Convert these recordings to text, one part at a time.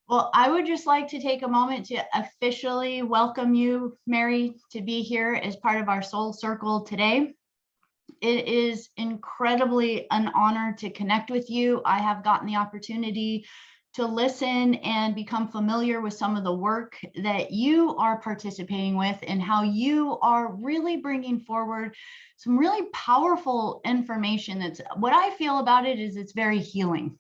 Well, I would just like to take a moment to officially welcome you, Mary, to be here as part of our Soul Circle today. It is incredibly an honor to connect with you. I have gotten the opportunity to listen and become familiar with some of the work that you are participating with and how you are really bringing forward some really powerful information. That's what I feel about it is it's very healing.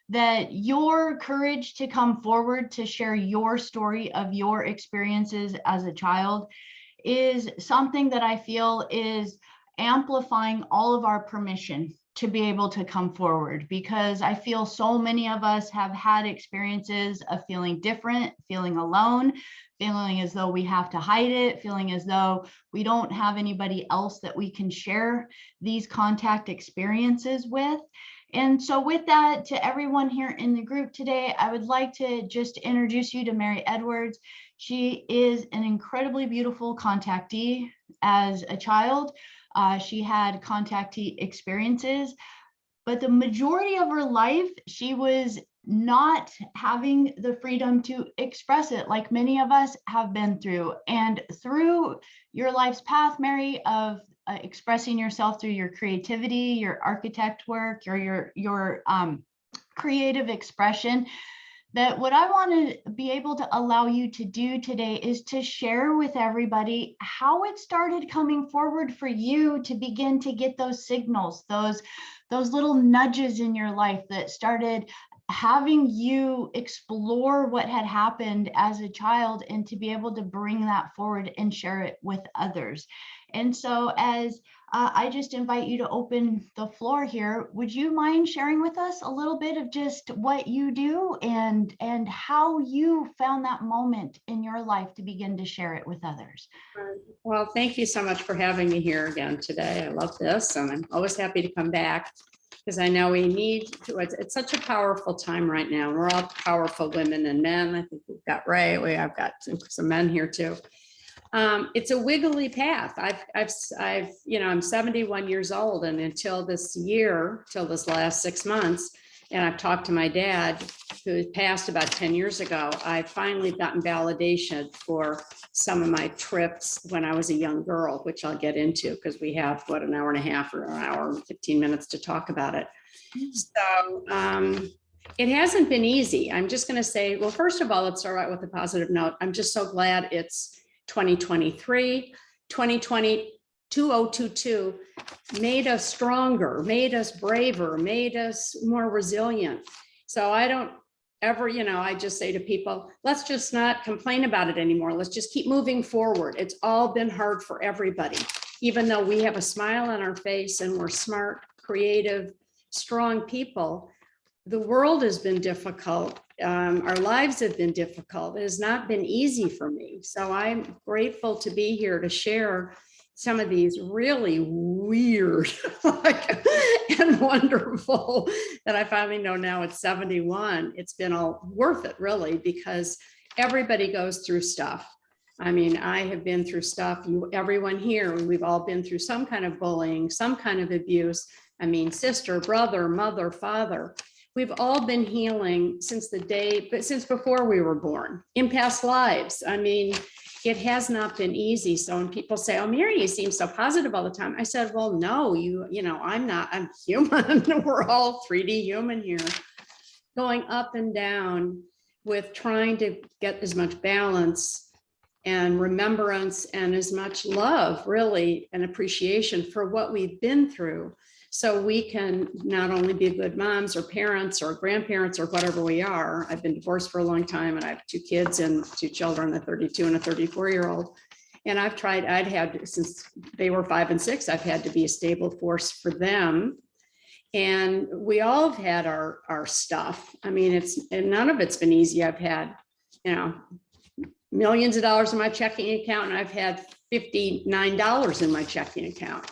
That your courage to come forward to share your story of your experiences as a child is something that I feel is amplifying all of our permission to be able to come forward, because I feel so many of us have had experiences of feeling different, feeling alone, feeling as though we have to hide it, feeling as though we don't have anybody else that we can share these contact experiences with. And so with that, to everyone here in the group today, I would like to just introduce you to Mary Edwards. She is an incredibly beautiful contactee. As a child, she had contactee experiences, but the majority of her life, she was not having the freedom to express it like many of us have been through. And through your life's path, Mary, of expressing yourself through your creativity, your architect work, or your creative expression, that what I want to be able to allow you to do today is to share with everybody how it started coming forward for you to begin to get those signals, those little nudges in your life that started having you explore what had happened as a child, and to be able to bring that forward and share it with others. And so as I just invite you to open the floor here. Would you mind sharing with us a little bit of just what you do and how you found that moment in your life to begin to share it with others? Well, thank you so much for having me here again today. I love this, and I'm always happy to come back because I know we need to. It's such a powerful time right now. We're all powerful women and men. I think we've got Ray. I've got some men here too. It's a wiggly path. I'm 71 years old, and until this last 6 months, and I've talked to my dad, who passed about 10 years ago, I finally gotten validation for some of my trips when I was a young girl, which I'll get into because we have, an hour and a half or an hour and 15 minutes to talk about it. So it hasn't been easy. I'm just going to say, well, first of all, let's start out with a positive note. I'm just so glad it's 2023, 2020, 2022 made us stronger, made us braver, made us more resilient. So I don't ever, I just say to people, let's just not complain about it anymore. Let's just keep moving forward. It's all been hard for everybody, even though we have a smile on our face and we're smart, creative, strong people. The world has been difficult. Our lives have been difficult. It has not been easy for me. So I'm grateful to be here to share some of these really weird and wonderful that I finally know now at 71. It's been all worth it, really, because everybody goes through stuff. I mean, I have been through stuff. Everyone here, we've all been through some kind of bullying, some kind of abuse. I mean, sister, brother, mother, father. We've all been healing since before we were born, in past lives. I mean, it has not been easy. So when people say, oh, Mary, you seem so positive all the time. I said, well, no, I'm not, I'm human. We're all 3D human here, going up and down with trying to get as much balance and remembrance and as much love, really, and appreciation for what we've been through. So we can not only be good moms or parents or grandparents or whatever we are. I've been divorced for a long time, and I have 2 kids and 2 children, a 32 and a 34-year-old. And I'd had, since they were 5 and 6, I've had to be a stable force for them. And we all have had our stuff. I mean, none of it's been easy. I've had, millions of dollars in my checking account, and I've had $59 in my checking account.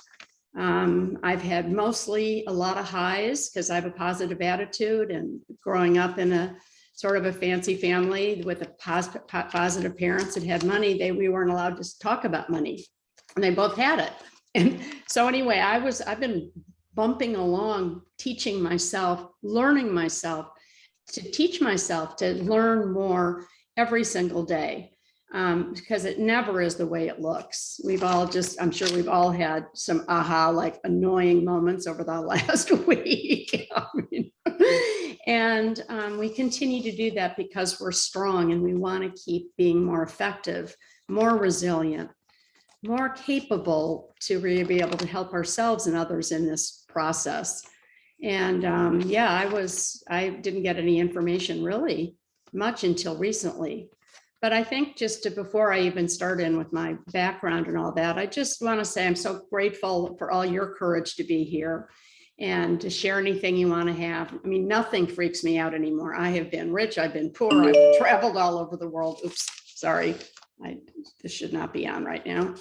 I've had mostly a lot of highs because I have a positive attitude, and growing up in a sort of a fancy family with positive parents that had money, we weren't allowed to talk about money, and they both had it. And so anyway, I've been bumping along, teaching myself, learning myself to teach myself to learn more every single day, because it never is the way it looks. We've all just, I'm sure we've all had some aha, like annoying moments over the last week. I mean, and we continue to do that because we're strong and we want to keep being more effective, more resilient, more capable to really be able to help ourselves and others in this process. And yeah, I didn't get any information really much until recently. But I think just before I even start in with my background and all that, I just want to say I'm so grateful for all your courage to be here and to share anything you want to have. I mean, nothing freaks me out anymore. I have been rich, I've been poor, I've traveled all over the world. Oops, sorry. This should not be on right now.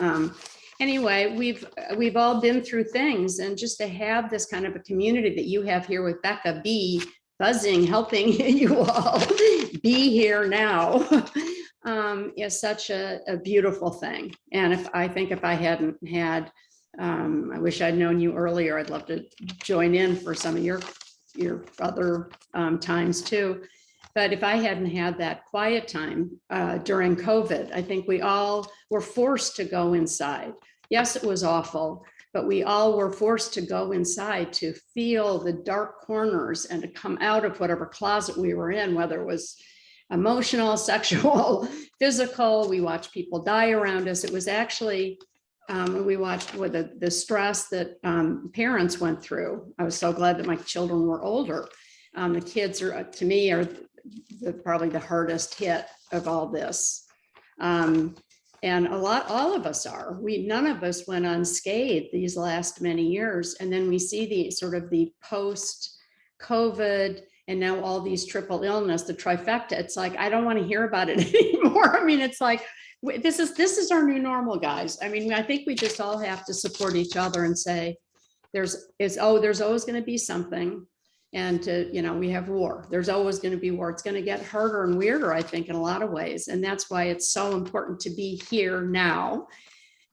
Anyway, we've all been through things, and just to have this kind of a community that you have here with Becca B, buzzing, helping you all be here now, is such a beautiful thing. And if I hadn't had, I wish I'd known you earlier. I'd love to join in for some of your other times too. But if I hadn't had that quiet time during COVID, I think we all were forced to go inside. Yes, it was awful, but we all were forced to go inside to feel the dark corners and to come out of whatever closet we were in, whether it was emotional, sexual, physical. We watched people die around us. It was actually, we watched with the stress that parents went through. I was so glad that my children were older. The kids are, to me, are probably the hardest hit of all this. And all of us are. None of us went unscathed these last many years. And then we see the sort of the post-COVID and now all these triple illness, the trifecta. It's like, I don't want to hear about it anymore. I mean, it's like, this is our new normal, guys. I mean, I think we just all have to support each other and say, there's always going to be something. And we have war. There's always going to be war. It's going to get harder and weirder, I think, in a lot of ways. And that's why it's so important to be here now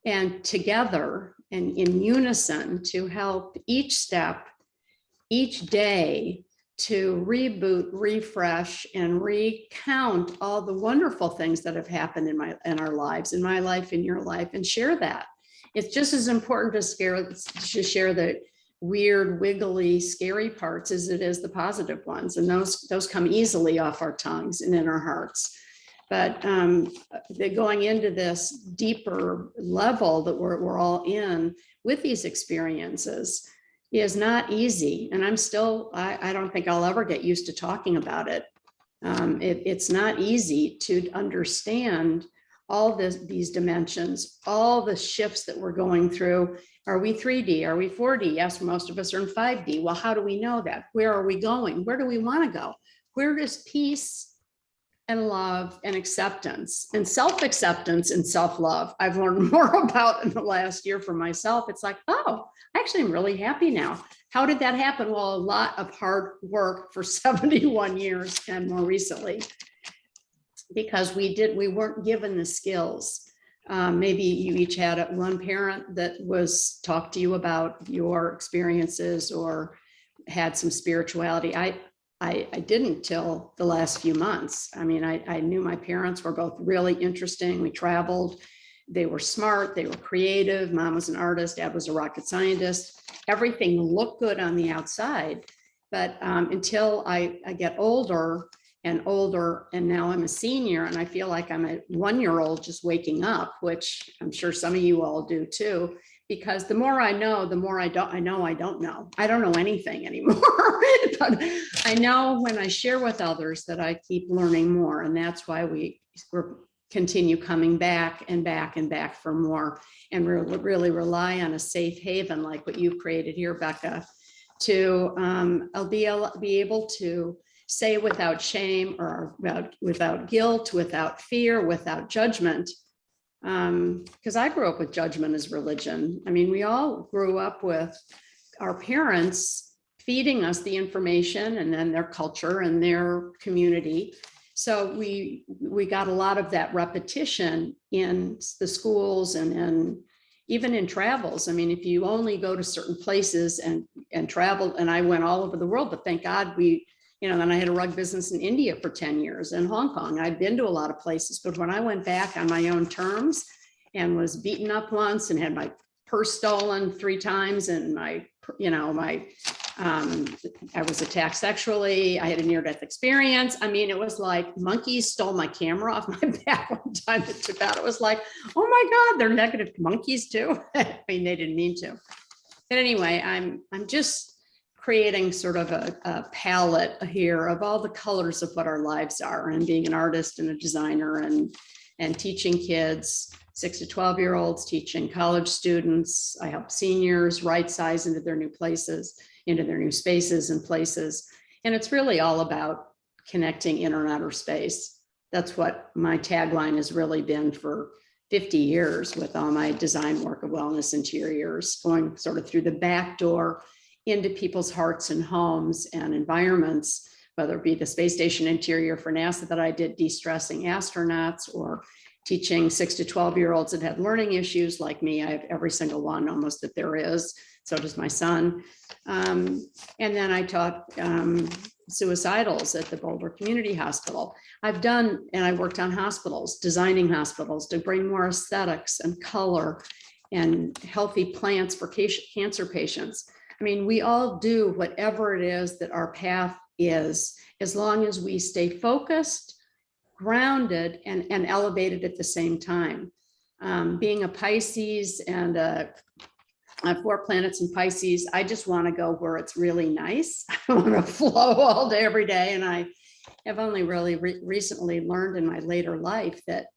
and together and in unison to help each step, each day, to reboot, refresh, and recount all the wonderful things that have happened in our lives, in my life, in your life, and share that. It's just as important to share the weird, wiggly, scary parts as it is the positive ones. And those come easily off our tongues and in our hearts. But going into this deeper level that we're all in with these experiences is not easy. And I don't think I'll ever get used to talking about it. It's not easy to understand all these dimensions, all the shifts that we're going through. Are we 3D? Are we 4D? Yes, most of us are in 5D. Well, how do we know that? Where are we going? Where do we want to go? Where does peace and love and acceptance and self-acceptance and self-love I've learned more about in the last year for myself? It's like, oh, actually, I'm really happy now. How did that happen? Well, a lot of hard work for 71 years and more recently, because we weren't given the skills. Maybe you each had one parent that talked to you about your experiences or had some spirituality. I didn't till the last few months. I mean, I knew my parents were both really interesting. We traveled. They were smart. They were creative. Mom was an artist. Dad was a rocket scientist. Everything looked good on the outside. But until I get older, and now I'm a senior, and I feel like I'm a 1-year-old just waking up, which I'm sure some of you all do too, because the more I know, the more I don't know. I don't know anything anymore. But I know when I share with others that I keep learning more, and that's why we continue coming back and back and back for more, and really rely on a safe haven like what you've created here, Becca, to I'll be able to say without shame or without guilt, without fear, without judgment. Because I grew up with judgment as religion. I mean, we all grew up with our parents feeding us the information and then their culture and their community. So we got a lot of that repetition in the schools and even in travels. I mean, if you only go to certain places and travel, and I went all over the world, but thank God then I had a rug business in India for 10 years and Hong Kong. I'd been to a lot of places, but when I went back on my own terms and was beaten up once and had my purse stolen 3 times and I was attacked sexually. I had a near-death experience. I mean, it was like monkeys stole my camera off my back one time in Tibet. It was like, oh my God, they're negative monkeys too. I mean, they didn't mean to. But anyway, I'm just creating sort of a palette here of all the colors of what our lives are, and being an artist and a designer and teaching kids, 6 to 12-year-olds, teaching college students. I help seniors right size into their new places, into their new spaces and places. And it's really all about connecting inner and outer space. That's what my tagline has really been for 50 years with all my design work of wellness interiors, going sort of through the back door into people's hearts and homes and environments, whether it be the space station interior for NASA that I did, de-stressing astronauts, or teaching 6 to 12-year-olds that had learning issues like me. I have every single one almost that there is. So does my son. And then I taught suicidals at the Boulder Community Hospital. I worked on hospitals, designing hospitals to bring more aesthetics and color and healthy plants for cancer patients. I mean, we all do whatever it is that our path is, as long as we stay focused, grounded, and elevated at the same time. Being a Pisces and I have 4 planets in Pisces, I just want to go where it's really nice. I want to flow all day, every day. And I have only really recently learned in my later life that,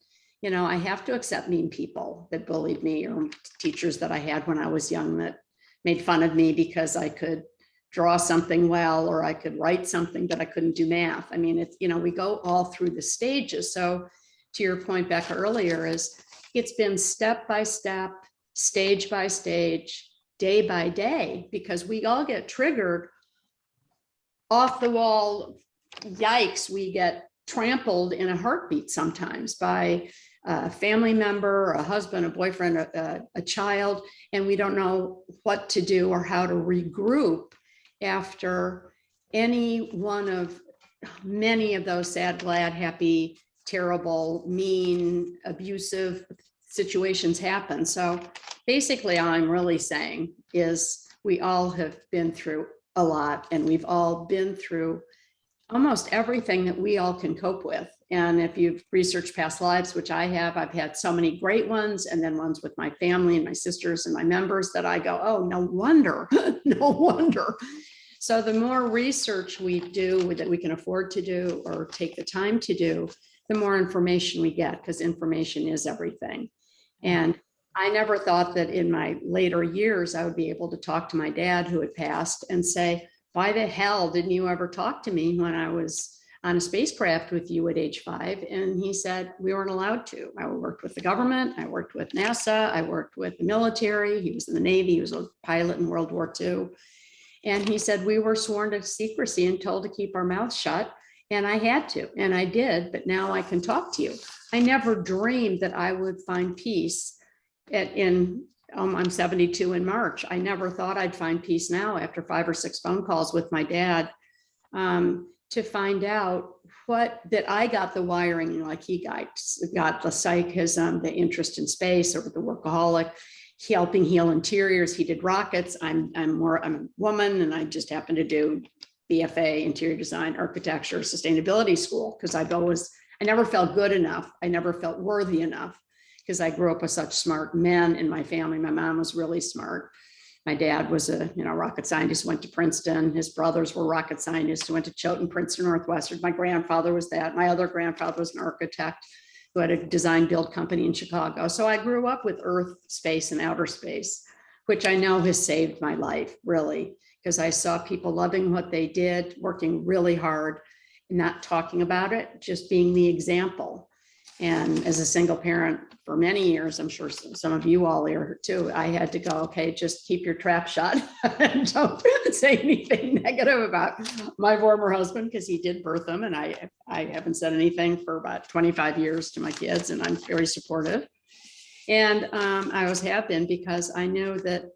I have to accept mean people that bullied me, or teachers that I had when I was young that made fun of me because I could draw something well, or I could write something, but I couldn't do math. I mean, it's, we go all through the stages. So to your point, Becca, earlier, it's been step by step, stage by stage, day by day, because we all get triggered off the wall. Yikes, we get trampled in a heartbeat sometimes by a family member, a husband, a boyfriend, a child, and we don't know what to do or how to regroup after any one of many of those sad, glad, happy, terrible, mean, abusive situations happen. So basically, all I'm really saying is we all have been through a lot, and we've all been through almost everything that we all can cope with. And if you've researched past lives, which I have, I've had so many great ones, and then ones with my family and my sisters and my members that I go, oh, no wonder, no wonder. So the more research we do that we can afford to do or take the time to do, the more information we get, because information is everything. And I never thought that in my later years, I would be able to talk to my dad, who had passed, and say, why the hell didn't you ever talk to me when I was on a spacecraft with you at age 5? And he said, we weren't allowed to. I worked with the government. I worked with NASA. I worked with the military. He was in the Navy. He was a pilot in World War II. And he said, we were sworn to secrecy and told to keep our mouths shut. And I had to, and I did, but now I can talk to you. I never dreamed that I would find peace I'm 72 in March. I never thought I'd find peace now after 5 or 6 phone calls with my dad to find out that I got the wiring like he got the psychism, the interest in space, or the workaholic, helping heal interiors. He did rockets. I'm a woman, and I just happen to do BFA, interior design, architecture, sustainability school, because I never felt good enough. I never felt worthy enough, because I grew up with such smart men in my family. My mom was really smart. My dad was a rocket scientist, went to Princeton. His brothers were rocket scientists who went to Choate, Princeton, Northwestern. My grandfather was that. My other grandfather was an architect who had a design build company in Chicago. So I grew up with earth, space, and outer space, which I know has saved my life, really, because I saw people loving what they did, working really hard, not talking about it, just being the example. And as a single parent for many years, I'm sure some of you all are too, I had to go, okay, just keep your trap shut and don't say anything negative about my former husband, because he did birth them. And I haven't said anything for about 25 years to my kids, and I'm very supportive. And I always have been, because I know that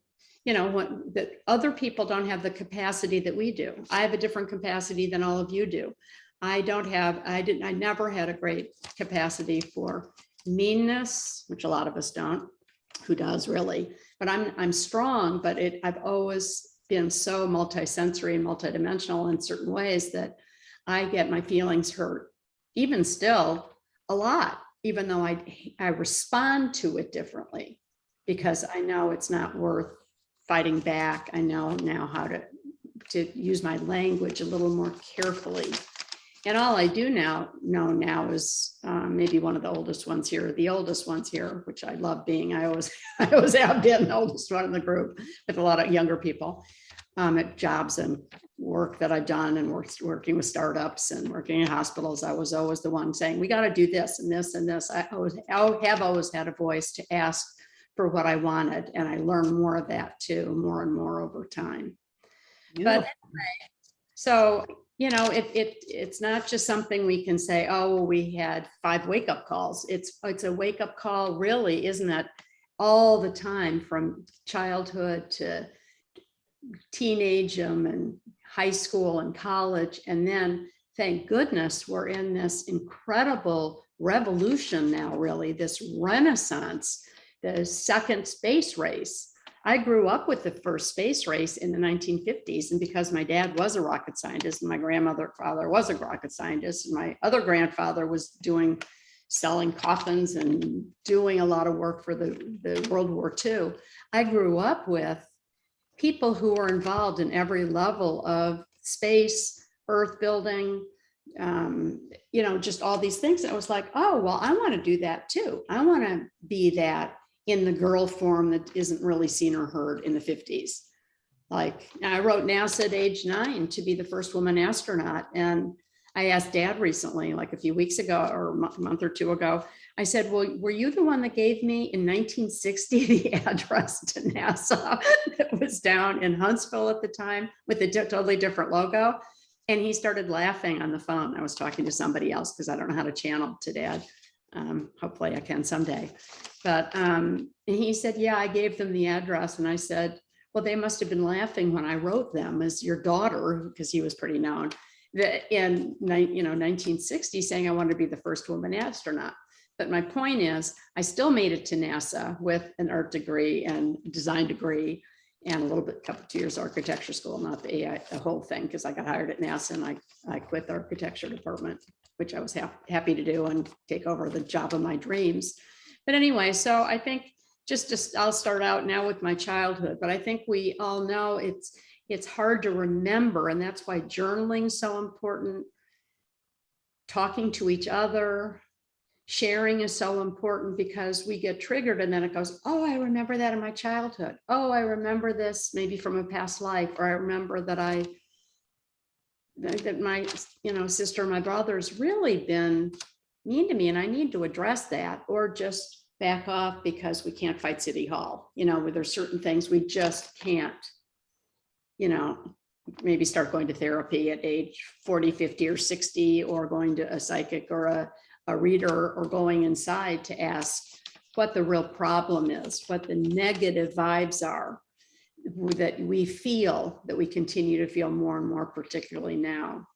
you know, that other people don't have the capacity that we do. I have a different capacity than all of you do. I never had a great capacity for meanness, which a lot of us don't. Who does really? But I'm strong, but I've always been so multisensory and multidimensional in certain ways that I get my feelings hurt, even still a lot, even though I respond to it differently because I know it's not worth fighting back. I know now how to use my language a little more carefully. And all I do know now is maybe one of the oldest ones here, which I love being. I always have been the oldest one in the group with a lot of younger people at jobs and work that I've done and working with startups and working in hospitals. I was always the one saying, we got to do this and this and this. I have always had a voice to ask for what I wanted. And I learned more of that too, more and more over time. But anyway, so, you know, it's not just something we can say, oh, we had 5 wake-up calls. It's a wake-up call, really, isn't it? All the time from childhood to teenage and high school and college. And then, thank goodness, we're in this incredible revolution now, really, this renaissance, the second space race. I grew up with the first space race in the 1950s. And because my dad was a rocket scientist and my father was a rocket scientist, and my other grandfather was selling coffins and doing a lot of work for the World War II, I grew up with people who were involved in every level of space, earth building, you know, just all these things. I was like, oh, well, I want to do that too. I want to be that in the girl form that isn't really seen or heard in the 50s. Like, I wrote NASA at age 9 to be the first woman astronaut. And I asked Dad recently, like a few weeks ago or a month or two ago, I said, well, were you the one that gave me in 1960 the address to NASA that was down in Huntsville at the time with a totally different logo? And he started laughing on the phone. I was talking to somebody else because I don't know how to channel to Dad. Hopefully I can someday. But and he said, yeah, I gave them the address. And I said, well, they must have been laughing when I wrote them as your daughter, because he was pretty known, that in 1960 saying I wanted to be the first woman astronaut. But my point is, I still made it to NASA with an art degree and design degree and a little bit, 2 years architecture school, not the whole thing, because I got hired at NASA and I quit the architecture department, which I was happy to do and take over the job of my dreams. But anyway, so I think I'll start out now with my childhood, but I think we all know it's hard to remember, and that's why journaling is so important. Talking to each other, sharing is so important, because we get triggered and then it goes, oh, I remember that in my childhood. Oh, I remember this maybe from a past life, or I remember that my sister, my brother's really been mean to me and I need to address that, or just back off because we can't fight City Hall, where there's certain things we just can't, maybe start going to therapy at age 40, 50 or 60, or going to a psychic or a reader, or going inside to ask what the real problem is, what the negative vibes are that we feel, that we continue to feel more and more, particularly now.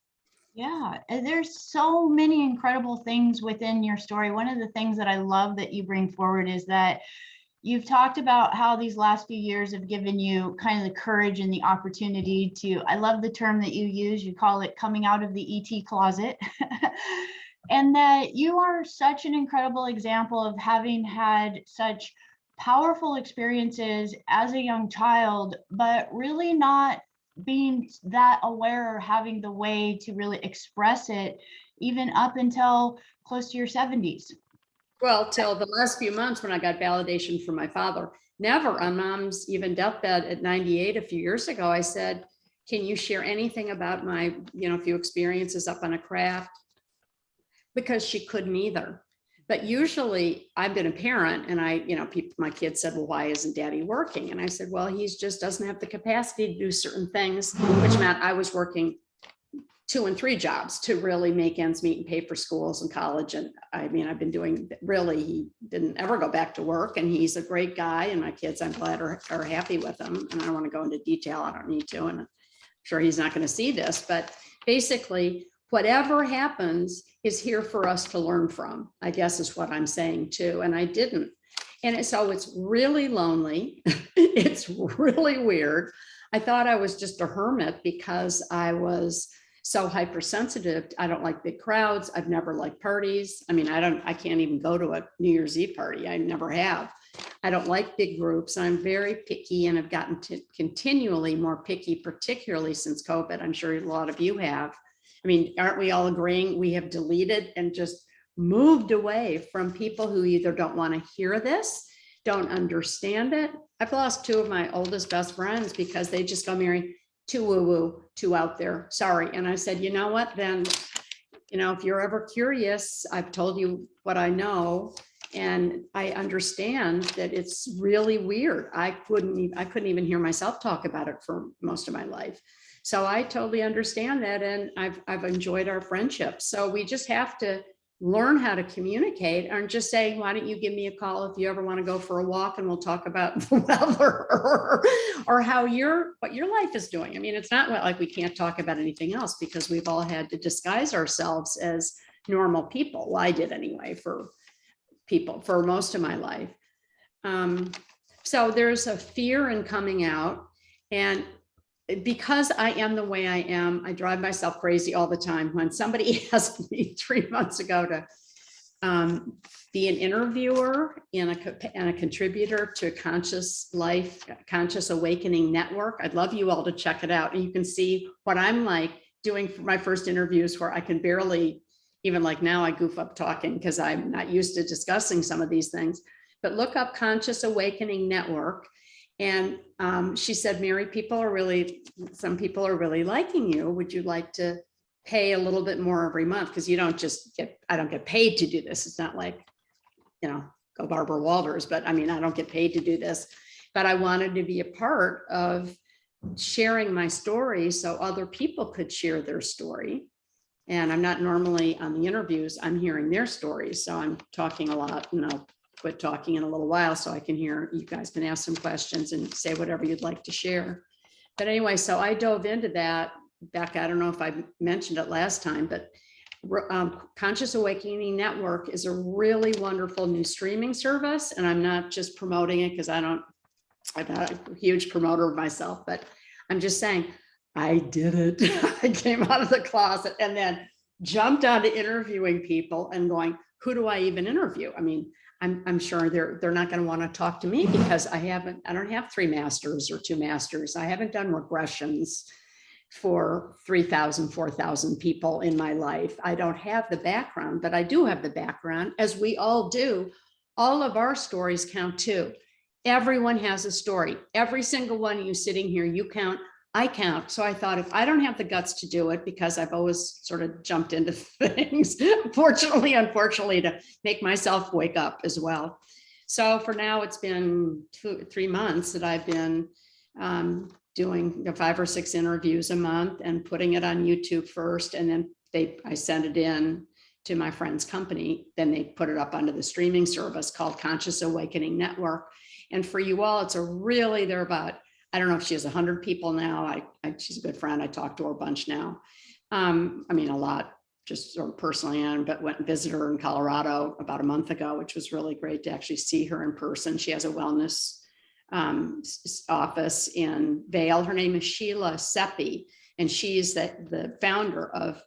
Yeah, and there's so many incredible things within your story. One of the things that I love that you bring forward is that you've talked about how these last few years have given you kind of the courage and the opportunity to, I love the term that you use, you call it coming out of the ET closet. And that you are such an incredible example of having had such powerful experiences as a young child, but really not being that aware or having the way to really express it, even up until close to your 70s. Well, till the last few months when I got validation from my father. Never on Mom's even deathbed at 98 a few years ago, I said, can you share anything about my, few experiences up on a craft? Because she couldn't either. But usually I've been a parent and my kids said, well, why isn't Daddy working? And I said, well, he's just doesn't have the capacity to do certain things, which meant I was working 2 and 3 jobs to really make ends meet and pay for schools and college. And I mean, I've been doing, really, he didn't ever go back to work, and he's a great guy, and my kids, I'm glad, are happy with him. And I don't want to go into detail. I don't need to. And I'm sure he's not going to see this, but basically whatever happens is here for us to learn from, I guess is what I'm saying too. And I didn't. And so it's really lonely. It's really weird. I thought I was just a hermit because I was so hypersensitive. I don't like big crowds. I've never liked parties. I mean, I can't even go to a New Year's Eve party. I never have. I don't like big groups. I'm very picky, and I've gotten to continually more picky, particularly since COVID. I'm sure a lot of you have. I mean, aren't we all agreeing we have deleted and just moved away from people who either don't want to hear this, don't understand it? I've lost 2 of my oldest best friends because they just go, Mary, too woo-woo, too out there. Sorry. And I said, you know what, then, you know, if you're ever curious, I've told you what I know. And I understand that it's really weird. I couldn't even hear myself talk about it for most of my life. So I totally understand that. And I've enjoyed our friendship. So we just have to learn how to communicate, and just say, why don't you give me a call if you ever want to go for a walk, and we'll talk about the weather or how what your life is doing. I mean, it's not like we can't talk about anything else, because we've all had to disguise ourselves as normal people. Well, I did anyway, for most of my life. So there's a fear in coming out, and because I am the way I am, I drive myself crazy all the time. When somebody asked me 3 months ago to be an interviewer and a contributor to Conscious Life, Conscious Awakening Network, I'd love you all to check it out. And you can see what I'm like doing for my first interviews, where I can barely, even like now, I goof up talking because I'm not used to discussing some of these things. But look up Conscious Awakening Network. And she said, Mary, some people are really liking you. Would you like to pay a little bit more every month? Because you don't just I don't get paid to do this. It's not like, you know, go Barbara Walters, but I mean, I don't get paid to do this, but I wanted to be a part of sharing my story so other people could share their story. And I'm not normally on the interviews, I'm hearing their stories. So I'm talking a lot, and I'll quit talking in a little while so I can hear, you guys can ask some questions and say whatever you'd like to share. But anyway, so I dove into that back. I don't know if I mentioned it last time, but Conscious Awakening Network is a really wonderful new streaming service. And I'm not just promoting it because I'm not a huge promoter of myself, but I'm just saying, I did it. I came out of the closet and then jumped onto interviewing people and going, who do I even interview? I mean, I'm sure they're not going to want to talk to me because I don't have 3 masters or 2 masters. I haven't done regressions for 3,000, 4,000 people in my life. I don't have the background, but I do have the background, as we all do. All of our stories count too. Everyone has a story. Every single one of you sitting here, you count. I count. So I thought, if I don't have the guts to do it, because I've always sort of jumped into things, unfortunately, to make myself wake up as well. So for now, it's been 3 months that I've been doing 5 or 6 interviews a month and putting it on YouTube first. And then I send it in to my friend's company. Then they put it up onto the streaming service called Conscious Awakening Network. And for you all, they're about, I don't know if she has 100 people now. She's a good friend. I talked to her a bunch now. I mean, a lot, just sort of personally, but went and visited her in Colorado about a month ago, which was really great to actually see her in person. She has a wellness office in Vail. Her name is Sheila Seppi, and she's the founder of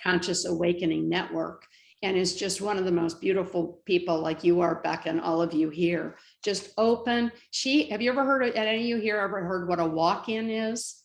Conscious Awakening Network, and is just one of the most beautiful people, like you are, Becca, and all of you here. Just open. Have you ever heard, any of you here ever heard what a walk-in is?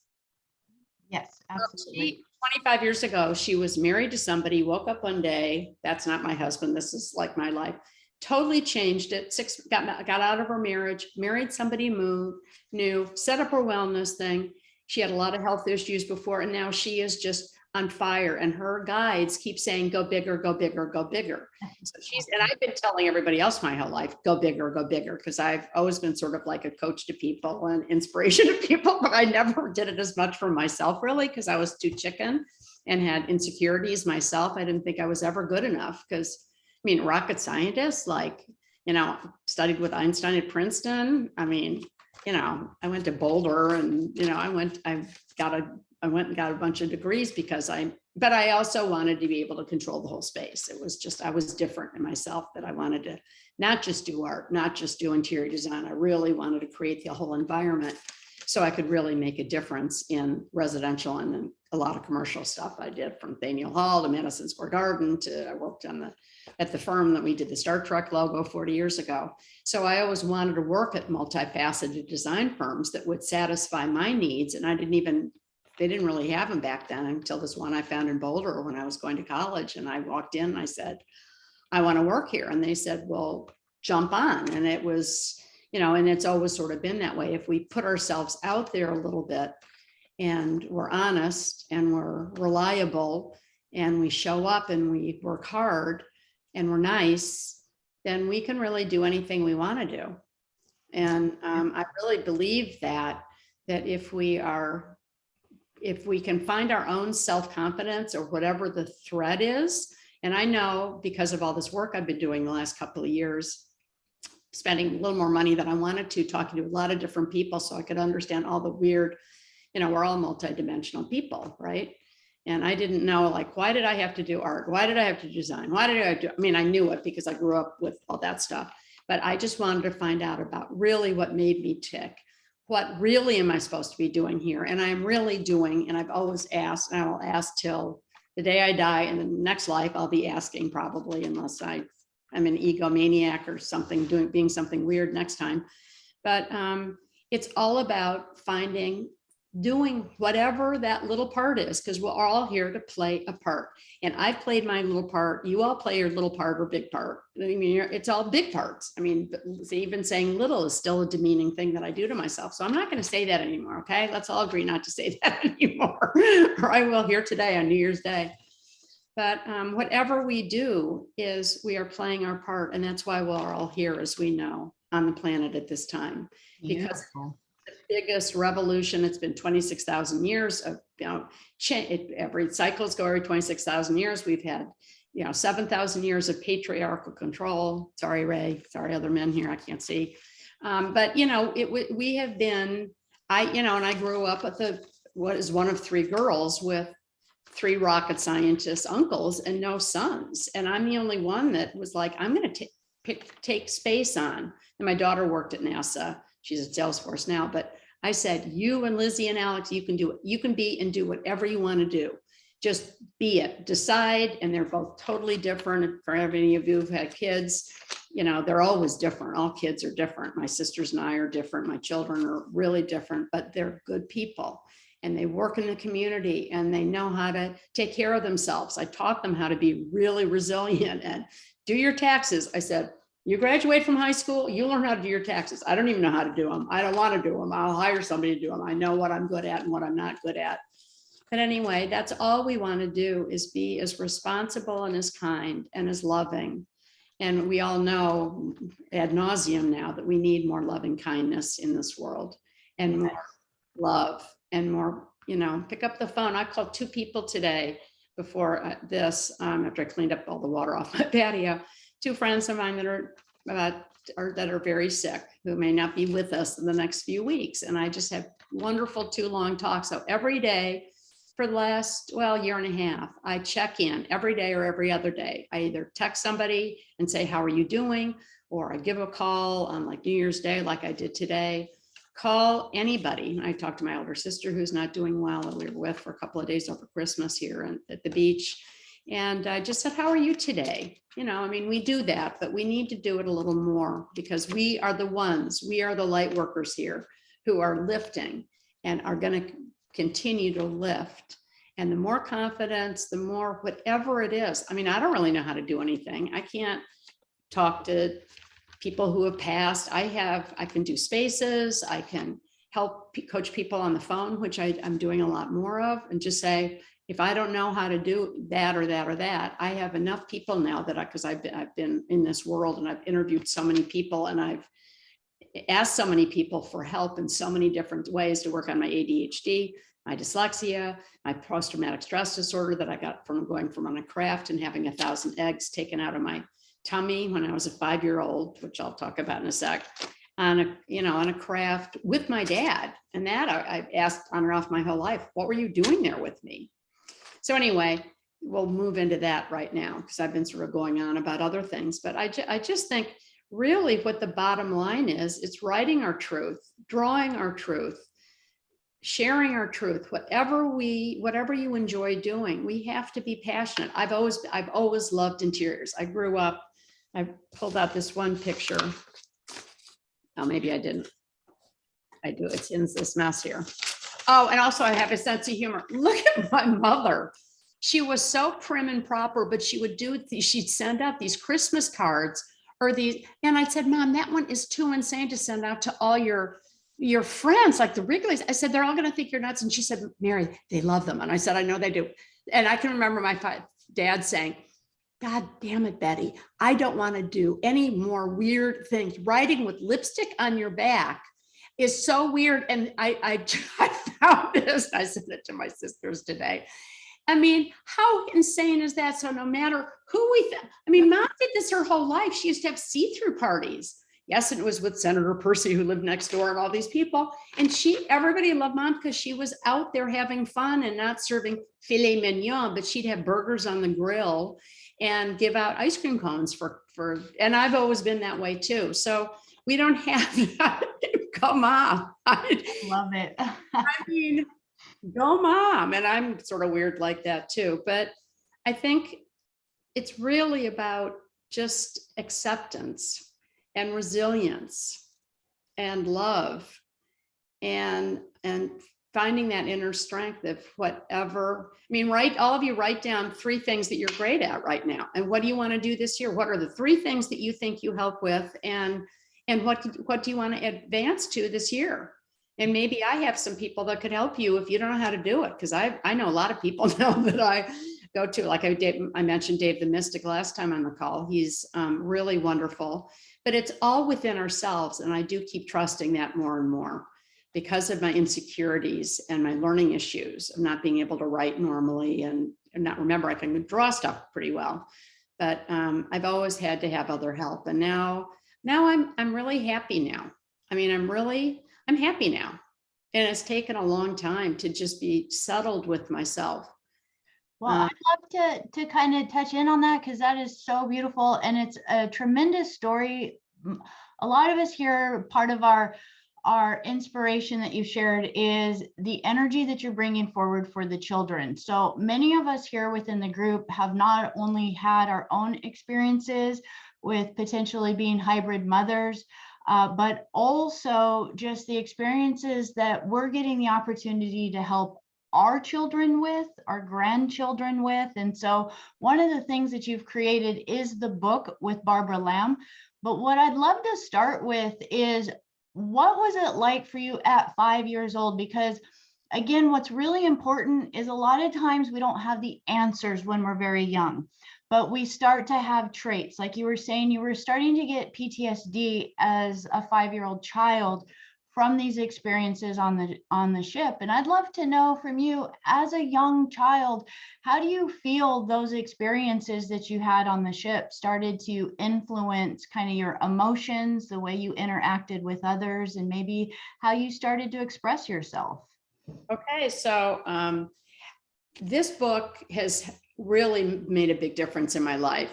Yes, absolutely. 25 years ago, she was married to somebody, woke up one day, that's not my husband, this is like my life, totally changed it, got out of her marriage, married somebody new, set up her wellness thing. She had a lot of health issues before, and now she is just on fire, and her guides keep saying, go bigger, go bigger, go bigger. So and I've been telling everybody else my whole life, go bigger, because I've always been sort of like a coach to people and inspiration to people, but I never did it as much for myself, really, because I was too chicken. and had insecurities myself. I didn't think I was ever good enough because, I mean, rocket scientists, like, you know, studied with Einstein at Princeton. I mean, you know, I went to Boulder and, you know, I went and got a bunch of degrees because but I also wanted to be able to control the whole space. It was just, I was different in myself, that I wanted to not just do art, not just do interior design. I really wanted to create the whole environment so I could really make a difference in residential and then a lot of commercial stuff I did, from Faneuil Hall to Madison Square Garden to, I worked at the firm that we did the Star Trek logo 40 years ago. So I always wanted to work at multifaceted design firms that would satisfy my needs. And they didn't really have them back then until this one I found in Boulder when I was going to college. And I walked in and I said, I want to work here. And they said, well, jump on. And it was, you know, and it's always sort of been that way. If we put ourselves out there a little bit and we're honest and we're reliable and we show up and we work hard and we're nice, then we can really do anything we want to do. And I really believe that if we can find our own self-confidence or whatever the thread is, and I know because of all this work I've been doing the last couple of years, spending a little more money than I wanted to, talking to a lot of different people so I could understand all the weird, you know, we're all multidimensional people, right? And I didn't know, like, why did I have to do art? Why did I have to design? Why did I do, I mean, I knew it because I grew up with all that stuff, but I just wanted to find out about really what made me tick. What really am I supposed to be doing here? And I'm really doing, and I've always asked, and I will ask till the day I die, and in the next life, I'll be asking probably, unless I'm an egomaniac or something, being something weird next time. But it's all about doing whatever that little part is, because we're all here to play a part. And I've played my little part. You all play your little part or big part. I mean, it's all big parts. I mean, even saying little is still a demeaning thing that I do to myself. So I'm not going to say that anymore. Okay, let's all agree not to say that anymore, or I will here today on New Year's Day. But whatever we do is we are playing our part, and that's why we're all here, as we know, on the planet at this time. Because the biggest revolution, it's been 26,000 years of, you know, every cycles go every 26,000 years. We've had, you know, 7,000 years of patriarchal control. Sorry, Ray, sorry, other men here, I can't see. But, you know, we have been, you know, and I grew up with what is one of three girls with 3 rocket scientist uncles and no sons. And I'm the only one that was like, I'm going to take space on. And my daughter worked at NASA. She's at Salesforce now, but I said, you and Lizzie and Alex, you can do it. You can be and do whatever you want to do. Just be it, decide. And they're both totally different. For any of you who've had kids, you know, they're always different. All kids are different. My sisters and I are different. My children are really different, but they're good people. And they work in the community and they know how to take care of themselves. I taught them how to be really resilient and do your taxes. I said, you graduate from high school, you learn how to do your taxes. I don't even know how to do them. I don't want to do them. I'll hire somebody to do them. I know what I'm good at and what I'm not good at. But anyway, that's all we want to do, is be as responsible and as kind and as loving. And we all know ad nauseum now that we need more loving kindness in this world, and more love and more, you know, pick up the phone. I called 2 people today before this, after I cleaned up all the water off my patio. 2 friends of mine that are very sick, who may not be with us in the next few weeks. And I just have wonderful 2 long talks. So every day for the last, year and a half, I check in every day or every other day. I either text somebody and say, how are you doing? Or I give a call on like New Year's Day, like I did today. Call anybody. I talked to my older sister who's not doing well, that we were with for a couple of days over Christmas here at the beach. And I just said, how are you today? You know, I mean, we do that, but we need to do it a little more, because we are the light workers here who are lifting and are going to continue to lift. And the more confidence, the more whatever it is. I mean, I don't really know how to do anything. I can't talk to people who have passed. I can do spaces. I can help coach people on the phone, which I'm doing a lot more of, and just say, if I don't know how to do that or that or that, I have enough people now that because I've been in this world and I've interviewed so many people and I've asked so many people for help in so many different ways to work on my ADHD, my dyslexia, my post-traumatic stress disorder that I got from going from on a craft and having 1,000 eggs taken out of my tummy when I was a 5-year-old, which I'll talk about in a sec, on a craft with my dad. And that I asked on and off my whole life, what were you doing there with me? So anyway, we'll move into that right now because I've been sort of going on about other things, but I just think really what the bottom line is, it's writing our truth, drawing our truth, sharing our truth, whatever you enjoy doing. We have to be passionate. I've always loved interiors. I grew up, I pulled out this one picture. Oh, maybe I didn't. I do. It's in this mess here. Oh, and also I have a sense of humor. Look at my mother. She was so prim and proper, but she'd send out these Christmas cards or these, and I said, Mom, that one is too insane to send out to all your friends, like the Wrigleys. I said, they're all going to think you're nuts. And she said, Mary, they love them. And I said, I know they do. And I can remember my dad saying, God damn it, Betty, I don't want to do any more weird things. Writing with lipstick on your back is so weird. And I found this, I sent it to my sisters today. I mean, how insane is that? So no matter who Mom did this her whole life. She used to have see-through parties. Yes, and it was with Senator Percy, who lived next door, and all these people. And everybody loved Mom because she was out there having fun and not serving filet mignon, but she'd have burgers on the grill and give out ice cream cones and I've always been that way too. So we don't have that. Come on. Love it. I mean, go Mom. And I'm sort of weird like that too. But I think it's really about just acceptance and resilience and love and finding that inner strength of whatever. All of you write down 3 things that you're great at right now. And what do you want to do this year? What are the 3 things that you think you help with? And what do you want to advance to this year? And maybe I have some people that could help you if you don't know how to do it. Because I know a lot of people now that I go to, like I mentioned Dave the Mystic last time on the call. He's really wonderful, but it's all within ourselves. And I do keep trusting that more and more because of my insecurities and my learning issues of not being able to write normally and not remember. I can draw stuff pretty well, but I've always had to have other help. And now I'm really happy now. I'm happy now. And it's taken a long time to just be settled with myself. Well, I'd love to kind of touch in on that because that is so beautiful. And it's a tremendous story. A lot of us here, part of our inspiration that you shared is the energy that you're bringing forward for the children. So many of us here within the group have not only had our own experiences with potentially being hybrid mothers, but also just the experiences that we're getting the opportunity to help our children with, our grandchildren with. And so one of the things that you've created is the book with Barbara Lamb. But what I'd love to start with is, what was it like for you at 5 years old? Because again, what's really important is a lot of times we don't have the answers when we're very young, but we start to have traits. Like you were saying, you were starting to get PTSD as a 5-year-old child from these experiences on the ship. And I'd love to know from you, as a young child, how do you feel those experiences that you had on the ship started to influence kind of your emotions, the way you interacted with others, and maybe how you started to express yourself? Okay, so this book has really made a big difference in my life.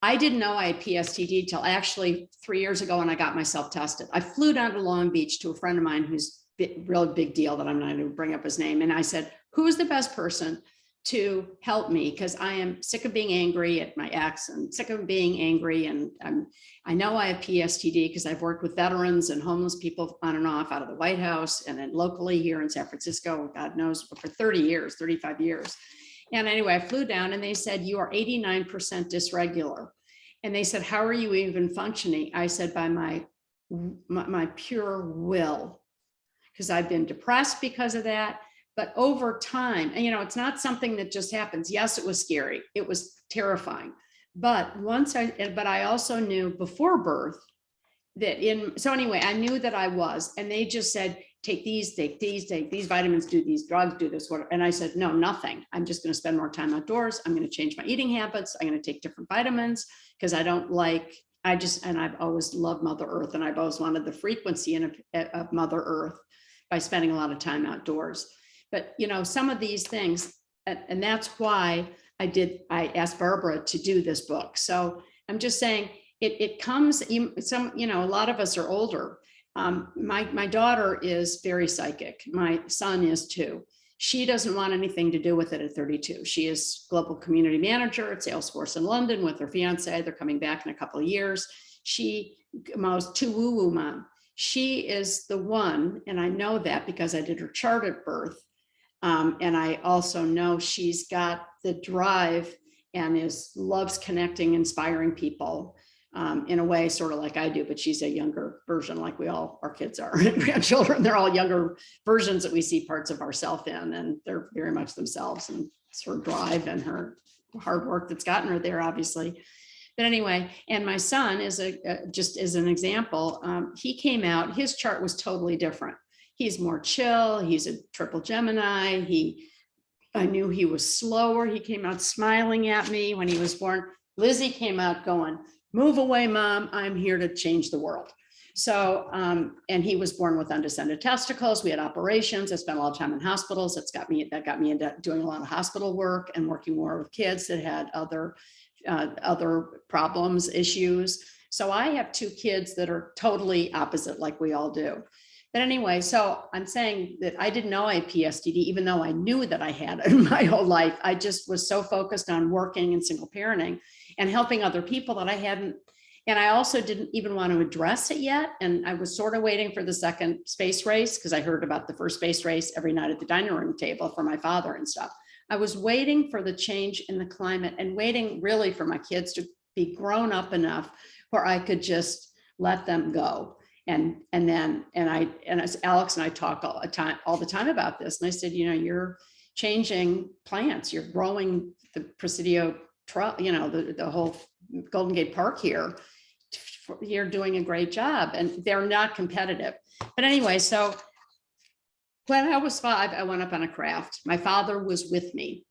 I didn't know I had PSTD till actually 3 years ago when I got myself tested. I flew down to Long Beach to a friend of mine who's really big deal that I'm not going to bring up his name. And I said, who is the best person to help me? Because I am sick of being angry at my ex and sick of being angry. And I know I have PSTD because I've worked with veterans and homeless people on and off out of the White House and then locally here in San Francisco, God knows, for 30 years, 35 years. And anyway, I flew down and they said, you are 89% dysregular. And they said, how are you even functioning? I said, by my pure will, because I've been depressed because of that. But over time, and it's not something that just happens. Yes, it was scary. It was terrifying. But I also knew before birth that so anyway, I knew that I was, and they just said, take these vitamins, do these drugs, do this, whatever. And I said, no, nothing. I'm just going to spend more time outdoors. I'm going to change my eating habits. I'm going to take different vitamins because I don't like, and I've always loved Mother Earth, and I've always wanted the frequency of Mother Earth by spending a lot of time outdoors. But, you know, some of these things, and that's why I asked Barbara to do this book. So I'm just saying it comes, you know, a lot of us are older. My daughter is very psychic. My son is too. She doesn't want anything to do with it at 32. She is global community manager at Salesforce in London with her fiance. They're coming back in a couple of years. She was too woo-woo mom. She is the one, and I know that because I did her chart at birth. And I also know she's got the drive and loves connecting, inspiring people in a way, sort of like I do, but she's a younger version, like our kids are, grandchildren. They're all younger versions that we see parts of ourselves in, and they're very much themselves, and it's her drive and her hard work that's gotten her there, obviously. But anyway, and my son is just as an example, he came out, his chart was totally different. He's more chill. He's a triple Gemini. I knew he was slower. He came out smiling at me when he was born. Lizzie came out going, move away, mom. I'm here to change the world. So, and he was born with undescended testicles. We had operations. I spent a lot of time in hospitals. That got me into doing a lot of hospital work and working more with kids that had other problems, issues. So I have two kids that are totally opposite, like we all do. But anyway, so I'm saying that I didn't know I had PSTD, even though I knew that I had it in my whole life. I just was so focused on working and single parenting and helping other people that I hadn't. And I also didn't even want to address it yet. And I was sort of waiting for the second space race because I heard about the first space race every night at the dining room table from my father and stuff. I was waiting for the change in the climate and waiting really for my kids to be grown up enough where I could just let them go. And as Alex and I talk all the time about this, and I said, you know, you're changing plants, you're growing the Presidio, you know, the whole Golden Gate Park here. You're doing a great job, and they're not competitive. But anyway, so when I was 5, I went up on a craft. My father was with me,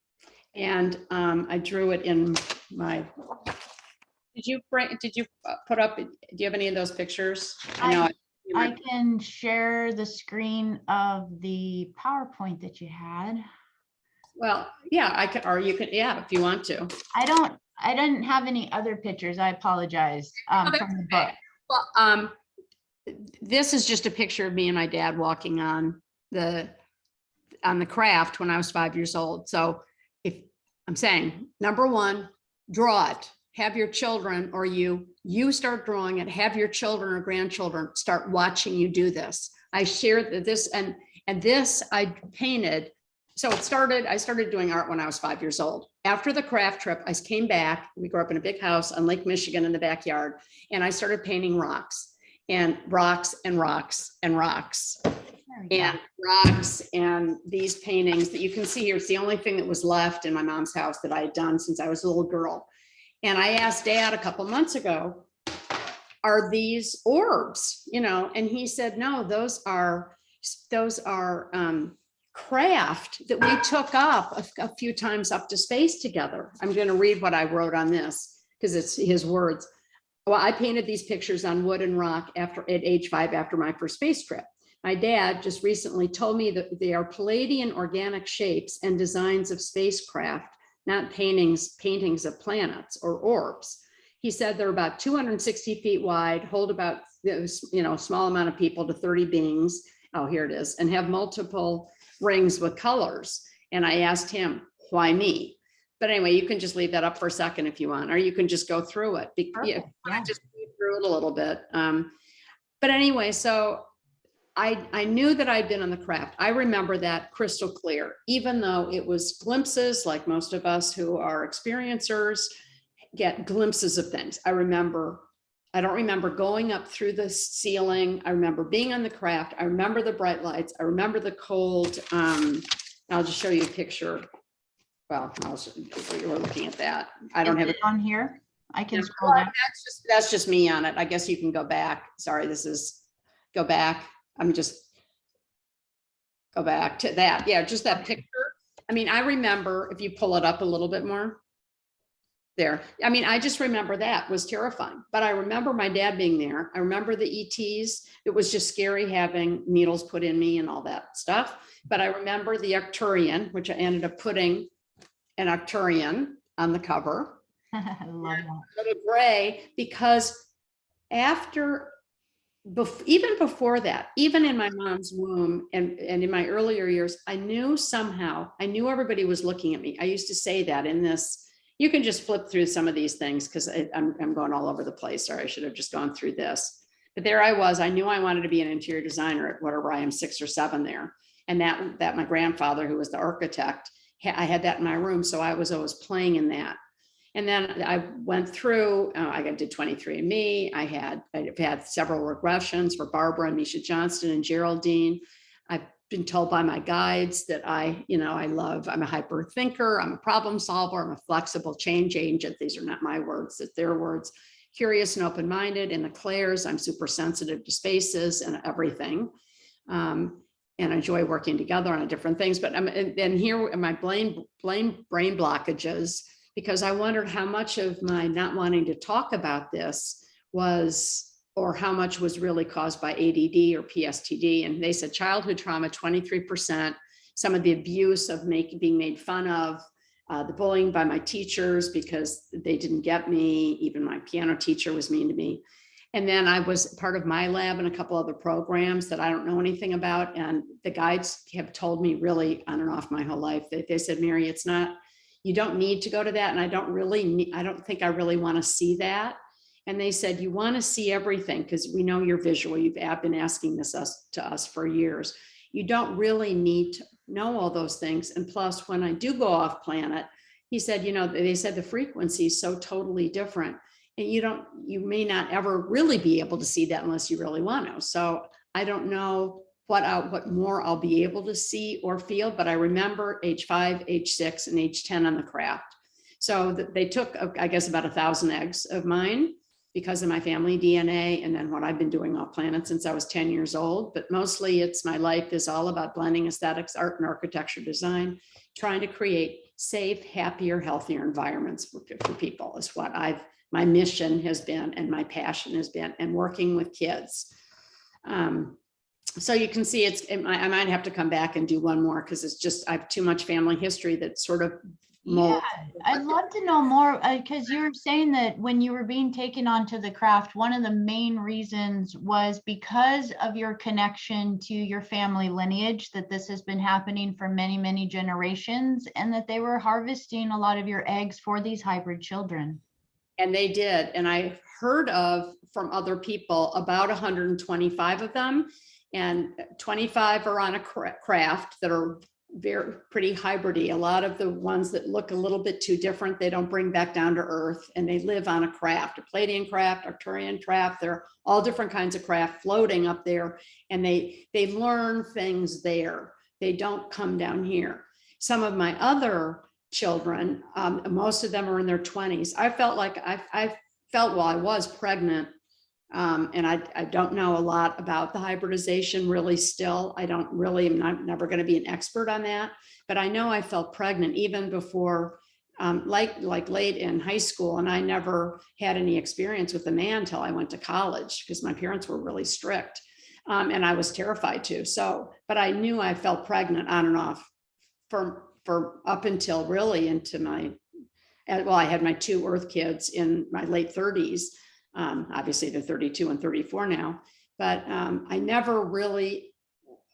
and I drew it in my. Did you put up, do you have any of those pictures? I can share the screen of the PowerPoint that you had. Well, yeah, I could, or you could, yeah, if you want to. I didn't have any other pictures. I apologize from the book. Well, this is just a picture of me and my dad walking on the craft when I was 5 years old. So if I'm saying, number one, draw it. Have your children, or you start drawing it, have your children or grandchildren start watching you do this. I shared this, and this I painted. So I started doing art when I was 5 years old. After the craft trip, I came back. We grew up in a big house on Lake Michigan in the backyard, and I started painting rocks and rocks and rocks and rocks and rocks. And these paintings that you can see here, it's the only thing that was left in my mom's house that I had done since I was a little girl. And I asked Dad a couple months ago, are these orbs, you know? And he said, no, those are craft that we took up a few times up to space together. I'm going to read what I wrote on this because it's his words. Well, I painted these pictures on wood and rock at age 5 after my first space trip. My dad just recently told me that they are Palladian organic shapes and designs of spacecraft, not paintings of planets or orbs. He said they're about 260 feet wide, hold about, you know, a small amount of people to 30 beings. Oh, here it is, and have multiple rings with colors. And I asked him, why me? But anyway, you can just leave that up for a second if you want, or you can just go through it. Yeah, just read through it a little bit. But anyway, so I knew that I'd been on the craft. I remember that crystal clear, even though it was glimpses, like most of us who are experiencers get glimpses of things. I don't remember going up through the ceiling. I remember being on the craft. I remember the bright lights. I remember the cold. I'll just show you a picture. Well, you were looking at that. I don't have it on here. I can scroll down. That's just me on it. I guess you can go back. Sorry, go back. Go back to that. Yeah, just that picture. I mean, I remember if you pull it up a little bit more. There. I mean, I just remember that was terrifying, but I remember my dad being there. I remember the ETs. It was just scary having needles put in me and all that stuff. But I remember the Arcturian, which I ended up putting an Arcturian on the cover. I love that. Little gray, because after, even before that, even in my mom's womb and in my earlier years, I knew everybody was looking at me. I used to say that in this. You can just flip through some of these things because I'm going all over the place, or I should have just gone through this. But there I was. I knew I wanted to be an interior designer at whatever I am, 6 or 7 there. And that my grandfather, who was the architect, I had that in my room. So I was always playing in that. And then I went through, I did 23andMe. I've had several regressions for Barbara and Misha Johnston and Geraldine. I've been told by my guides that I'm a hyper thinker, I'm a problem solver, I'm a flexible change agent. These are not my words, it's their words. Curious and open-minded. In the Claires, I'm super sensitive to spaces and everything. And I enjoy working together on different things. But then here are my brain blockages, because I wondered how much of my not wanting to talk about this was, or how much was really caused by ADD or PSTD. And they said childhood trauma, 23%, some of the abuse of being made fun of, the bullying by my teachers because they didn't get me. Even my piano teacher was mean to me. And then I was part of my lab and a couple other programs that I don't know anything about. And the guides have told me really on and off my whole life, they said, Mary, you don't need to go to that. And I don't think I really want to see that. And they said, you want to see everything because we know you're visual. You've been asking this to us for years. You don't really need to know all those things. And plus, when I do go off planet, he said, they said the frequency is so totally different. And you may not ever really be able to see that unless you really want to. So I don't know what more I'll be able to see or feel, but I remember age 5, age 6, and age 10 on the craft. So they took, I guess, about 1,000 eggs of mine because of my family DNA, and then what I've been doing off planet since I was 10 years old. But mostly my life is all about blending aesthetics, art, and architecture design, trying to create safe, happier, healthier environments for people is what my mission has been and my passion has been, and working with kids. So you can see I might have to come back and do one more because I have too much family history that sort of molds. Yeah, I'd love to know more because you were saying that when you were being taken onto the craft, one of the main reasons was because of your connection to your family lineage, that this has been happening for many, many generations, and that they were harvesting a lot of your eggs for these hybrid children. And they did. And I heard from other people about 125 of them. And 25 are on a craft that are pretty hybridy. A lot of the ones that look a little bit too different, they don't bring back down to earth, and they live on a craft, a Palladian craft, Arcturian craft. They're all different kinds of craft floating up there, and they learn things there. They don't come down here. Some of my other children, most of them are in their 20s. I felt while I was pregnant, and I don't know a lot about the hybridization really still. I'm never going to be an expert on that, but I know I felt pregnant even before, like late in high school. And I never had any experience with a man until I went to college because my parents were really strict. And I was terrified too. But I knew I felt pregnant on and off for up until really into I had my 2 Earth kids in my late 30s. Obviously they're 32 and 34 now, but I never really,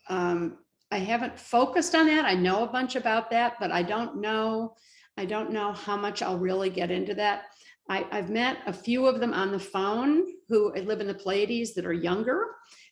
I haven't focused on that. I know a bunch about that, but I don't know how much I'll really get into that. I've met a few of them on the phone who live in the Pleiades that are younger,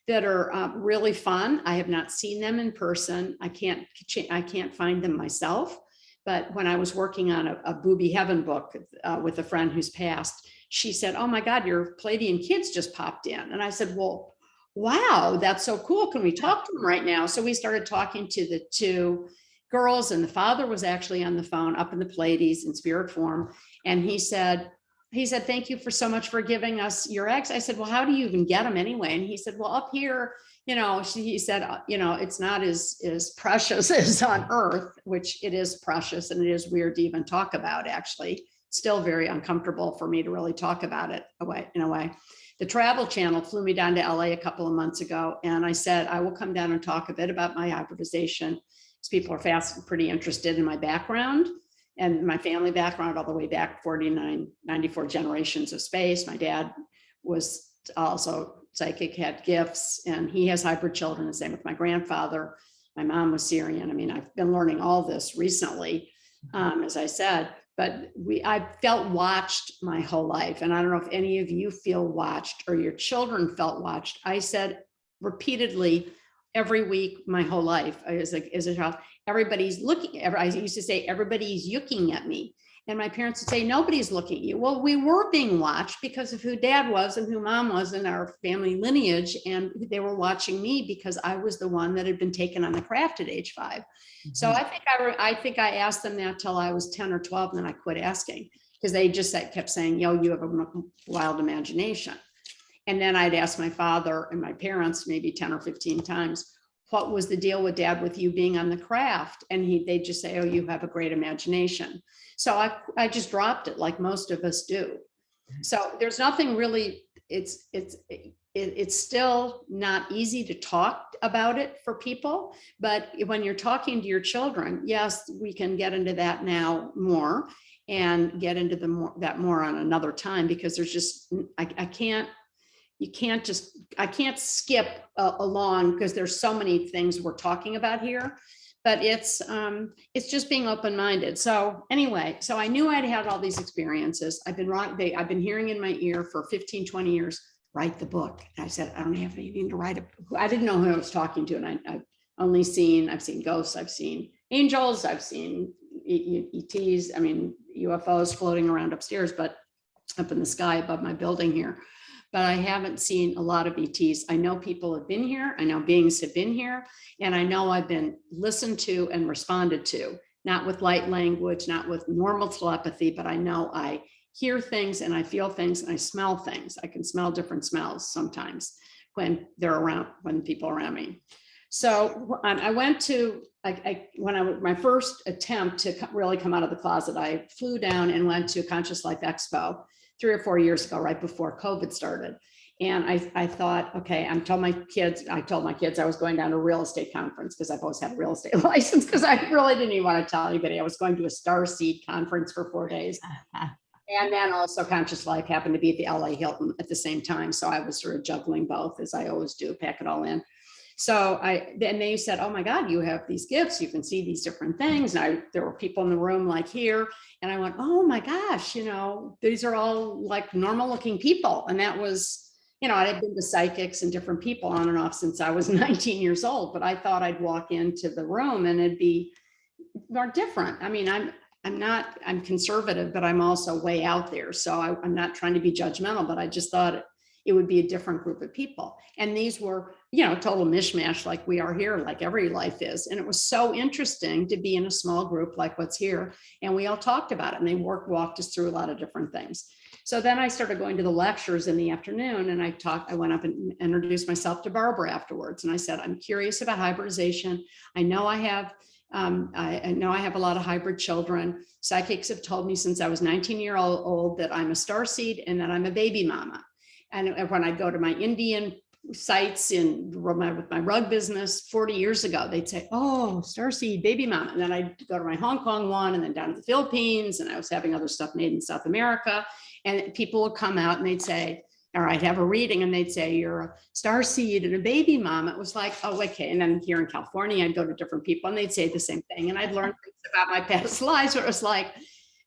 that are really fun. I have not seen them in person. I can't find them myself. But when I was working on a Booby Heaven book with a friend who's passed, she said, oh my God, your Palladian kids just popped in. And I said, well, wow, that's so cool. Can we talk to them right now? So we started talking to the 2 girls, and the father was actually on the phone up in the Pleiades in spirit form. And he said, he said, thank you for so much for giving us your eggs. I said, well, how do you even get them anyway? And he said, well, up here, you know, he said, you know, it's not as precious as on Earth, which it is precious, and it is weird to even talk about, actually. Still very uncomfortable for me to really talk about it in a way. The Travel Channel flew me down to LA a couple of months ago, and I said, I will come down and talk a bit about my hybridization, because people are pretty interested in my background and my family background, all the way back 94 generations of space. My dad was also psychic, had gifts, and he has hybrid children, the same with my grandfather. My mom was Syrian. I mean, I've been learning all this recently, as I said, but I felt watched my whole life. And I don't know if any of you feel watched or your children felt watched. I said repeatedly every week, my whole life, as a child, everybody's looking. I used to say, everybody's looking at me. And my parents would say, nobody's looking at you. Well, we were being watched because of who dad was and who mom was in our family lineage. And they were watching me because I was the one that had been taken on the craft at age 5. Mm-hmm. So I think I asked them that till I was 10 or 12, and then I quit asking, because they just kept saying, yo, you have a wild imagination. And then I'd ask my father and my parents maybe 10 or 15 times, what was the deal with dad with you being on the craft? And they'd just say, oh, you have a great imagination. So I just dropped it, like most of us do. So there's nothing really, it's still not easy to talk about it for people, but when you're talking to your children, yes, we can get into that now more, and get into that more on another time, because there's just, I can't skip along, because there's so many things we're talking about here. But it's just being open-minded. So anyway, so I knew I'd had all these experiences. I've been hearing in my ear for 15, 20 years, write the book. And I said, I don't have anything to write. I didn't know who I was talking to. And I've seen ghosts, I've seen angels, I've seen ETs, I mean, UFOs floating around upstairs, but up in the sky above my building here. But I haven't seen a lot of ETs. I know people have been here. I know beings have been here. And I know I've been listened to and responded to, not with light language, not with normal telepathy, but I know I hear things and I feel things and I smell things. I can smell different smells sometimes when they're around, when people are around me. So I went to, my first attempt to really come out of the closet, I flew down and went to Conscious Life Expo 3 or 4 years ago, right before COVID started. And I thought, okay, I told my kids I was going down to a real estate conference, because I've always had a real estate license, because I really didn't even want to tell anybody. I was going to a Starseed conference for 4 days. And then also Conscious Life happened to be at the LA Hilton at the same time. So I was sort of juggling both, as I always do, pack it all in. So then they said, oh my God, you have these gifts, you can see these different things. And there were people in the room like here, and I went, oh my gosh, these are all like normal looking people. And that was, I had been to psychics and different people on and off since I was 19 years old, but I thought I'd walk into the room and it'd be more different. I mean, I'm conservative, but I'm also way out there. So I'm not trying to be judgmental, but I just thought it would be a different group of people. And these were, total mishmash, like we are here, like every life is. And it was so interesting to be in a small group like what's here. And we all talked about it, and they walked us through a lot of different things. So then I started going to the lectures in the afternoon, and I went up and introduced myself to Barbara afterwards. And I said, I'm curious about hybridization. I know I have a lot of hybrid children. Psychics have told me since I was 19 years old that I'm a starseed and that I'm a baby mama. And when I go to my Indian sites with my rug business 40 years ago, they'd say, oh, starseed, baby mama. And then I'd go to my Hong Kong one, and then down to the Philippines, and I was having other stuff made in South America. And people would come out and they'd say, or I'd have a reading and they'd say, you're a starseed and a baby mama. It was like, oh, okay. And then here in California, I'd go to different people and they'd say the same thing. And I'd learn things about my past lives, where it was like,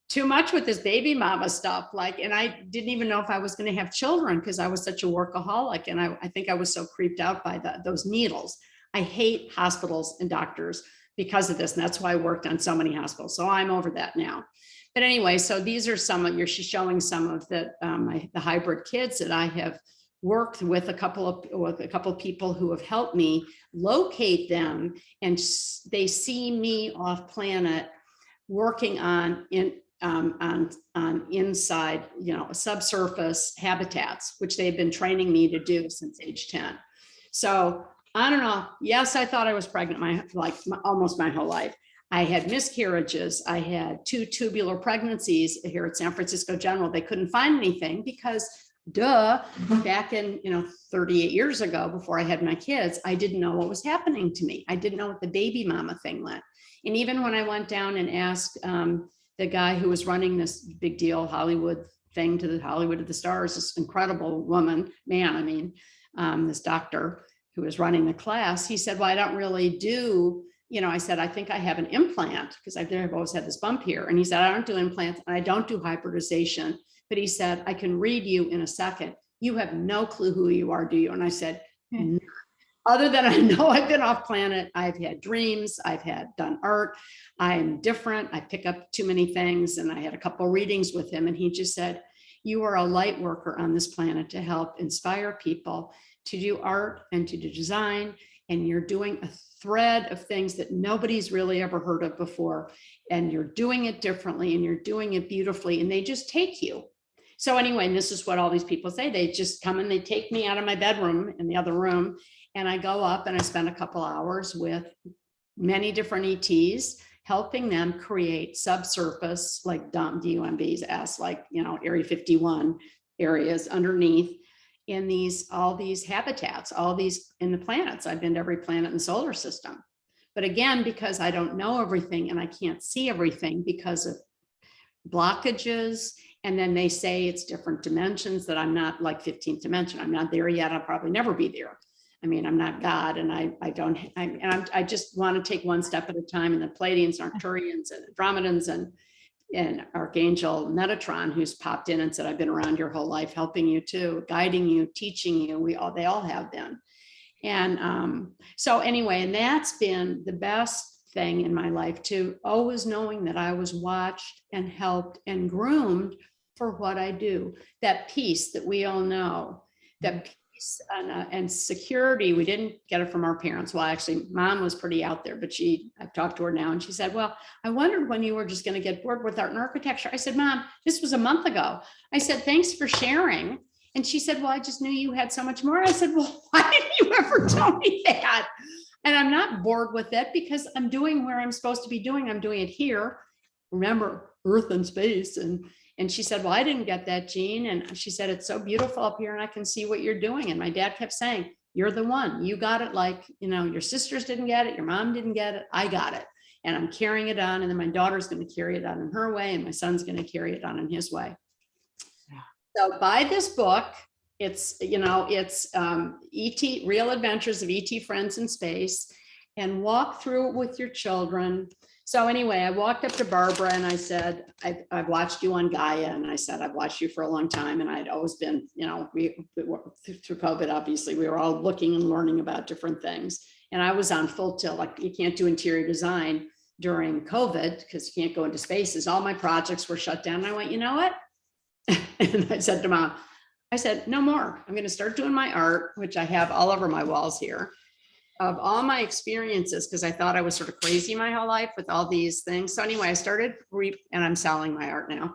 too much with this baby mama stuff. And I didn't even know if I was going to have children, because I was such a workaholic. And I think I was so creeped out by those needles. I hate hospitals and doctors because of this. And that's why I worked on so many hospitals. So I'm over that now. But anyway, so these are she's showing some of the hybrid kids that I have worked with a couple of people who have helped me locate them. And they see me off planet working on on inside, subsurface habitats, which they've been training me to do since age 10. So I don't know. Yes, I thought I was pregnant almost my whole life. I had miscarriages. I had 2 tubular pregnancies here at San Francisco General. They couldn't find anything because back in, 38 years ago, before I had my kids, I didn't know what was happening to me. I didn't know what the baby mama thing meant. And even when I went down and asked the guy who was running this big deal Hollywood thing to the Hollywood of the Stars, this incredible this doctor who was running the class, he said, well, I don't really do, I said, I think I have an implant because I've always had this bump here. And he said, I don't do implants and I don't do hybridization. But he said, I can read you in a second. You have no clue who you are, do you? And I said, no. Other than I know I've been off planet, I've had dreams, I've done art, I'm different, I pick up too many things. And I had a couple of readings with him and he just said, you are a light worker on this planet to help inspire people to do art and to do design. And you're doing a thread of things that nobody's really ever heard of before. And you're doing it differently and you're doing it beautifully and they just take you. So anyway, and this is what all these people say, they just come and they take me out of my bedroom in the other room and I go up and I spend a couple hours with many different ETs, helping them create subsurface, like DUMBs, Area 51 areas underneath in all these habitats, all these in the planets. I've been to every planet in the solar system. But again, because I don't know everything and I can't see everything because of blockages, and then they say it's different dimensions, that I'm not like 15th dimension. I'm not there yet. I'll probably never be there. I mean, I'm not God, and I just want to take one step at a time. And the Pleiadians, and Arcturians, and Andromedans, and Archangel Metatron, who's popped in and said, I've been around your whole life, helping you too, guiding you, teaching you. They all have been. And so anyway, and that's been the best thing in my life too, always knowing that I was watched and helped and groomed for what I do. That peace that we all know, that peace and security, we didn't get it from our parents. Well, actually, Mom was pretty out there, but I've talked to her now and she said, well, I wondered when you were just going to get bored with art and architecture. I said, Mom, this was a month ago. I said, thanks for sharing. And she said, well, I just knew you had so much more. I said, well, why didn't you ever tell me that? And I'm not bored with it because I'm doing where I'm supposed to be doing. I'm doing it here. Remember, Earth and space. And she said, well, I didn't get that, Jean. And she said, it's so beautiful up here and I can see what you're doing. And my dad kept saying, you're the one. You got it like, your sisters didn't get it. Your mom didn't get it. I got it. And I'm carrying it on. And then my daughter's going to carry it on in her way. And my son's going to carry it on in his way. Yeah. So buy this book. It's, ET, Real Adventures of ET Friends in Space, and walk through it with your children. So anyway, I walked up to Barbara and I said, I've watched you on Gaia. And I said, I've watched you for a long time. And I'd always been, through COVID, obviously, we were all looking and learning about different things. And I was on full tilt, like you can't do interior design during COVID because you can't go into spaces. All my projects were shut down. And I went, you know what? And I said to Mom, I said, no more. I'm going to start doing my art, which I have all over my walls here, of all my experiences, because I thought I was sort of crazy my whole life with all these things. So anyway, I started and I'm selling my art now.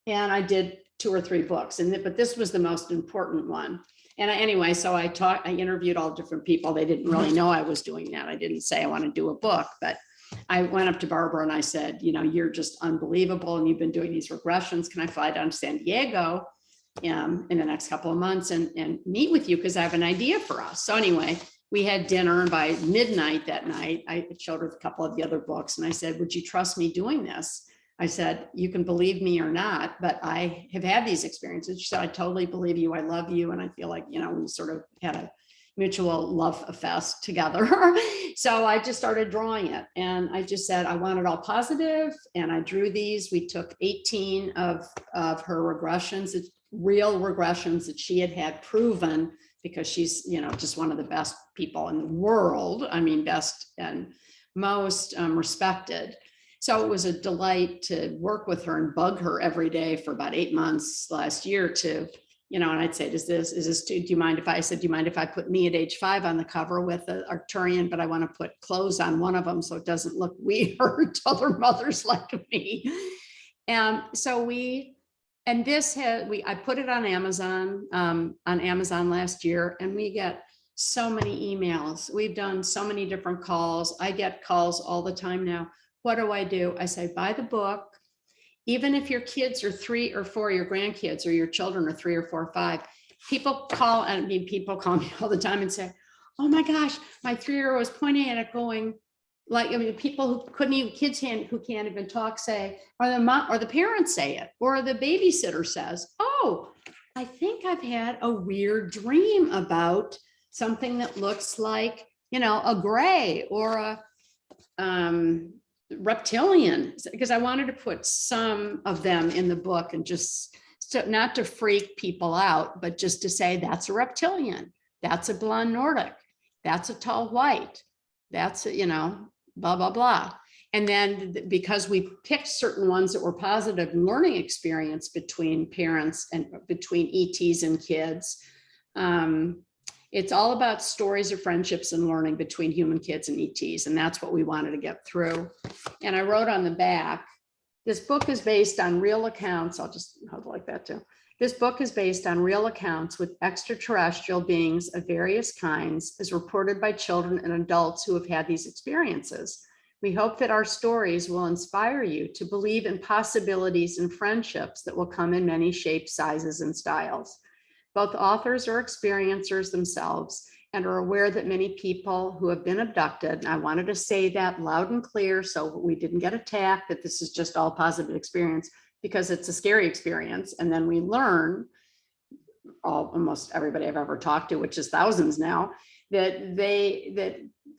And I did 2 or 3 books, but this was the most important one. And anyway, so I interviewed all different people. They didn't really know I was doing that. I didn't say I want to do a book, but I went up to Barbara and I said, you're just unbelievable. And you've been doing these regressions. Can I fly down to San Diego in the next couple of months and meet with you? Because I have an idea for us. So anyway, we had dinner, and by midnight that night, I showed her a couple of the other books and I said, would you trust me doing this? I said, you can believe me or not, but I have had these experiences. She said, I totally believe you. I love you. And I feel like, we sort of had a mutual love fest together. So I just started drawing it. And I just said, I want it all positive. And I drew these. We took 18 of her regressions, real regressions that she had proven, because she's, just one of the best people in the world. I mean, best and most respected. So it was a delight to work with her and bug her every day for about 8 months last year to, and I'd say, do you mind if I put me at age 5 on the cover with an Arcturian, but I want to put clothes on one of them so it doesn't look weird. Other mothers like me. I put it on Amazon last year, and we get so many emails. We've done so many different calls. I get calls all the time now. What do? I say, buy the book. Even if your kids are 3 or 4, your grandkids or your children are 3 or 4 or 5, people call me all the time and say, oh my gosh, my 3-year-old was pointing at it going, like, I mean, people who couldn't even, who can't even talk say, or the mom or the parents say it, or the babysitter says, oh, I think I've had a weird dream about something that looks like, a gray or a reptilian, because I wanted to put some of them in the book, and just not to freak people out, but just to say that's a reptilian, that's a blonde Nordic, that's a tall white, that's a, blah, blah, blah. And then because we picked certain ones that were positive learning experience between parents and between ETs and kids, it's all about stories of friendships and learning between human kids and ETs. And that's what we wanted to get through. And I wrote on the back, this book is based on real accounts. I'll just hold it like that too. This book is based on real accounts with extraterrestrial beings of various kinds, as reported by children and adults who have had these experiences. We hope that our stories will inspire you to believe in possibilities and friendships that will come in many shapes, sizes, and styles. Both authors are experiencers themselves and are aware that many people who have been abducted, and I wanted to say that loud and clear so we didn't get attacked, that this is just all positive experience, because it's a scary experience. And then we learn, almost everybody I've ever talked to, which is thousands now, that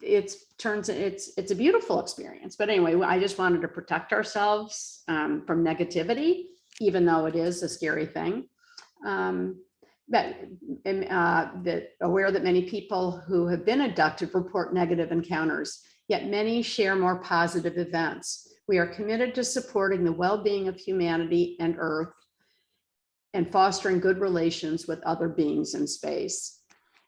it's a beautiful experience. But anyway, I just wanted to protect ourselves from negativity, even though it is a scary thing. That aware that many people who have been abducted report negative encounters, yet many share more positive events. We are committed to supporting the well-being of humanity and Earth and fostering good relations with other beings in space.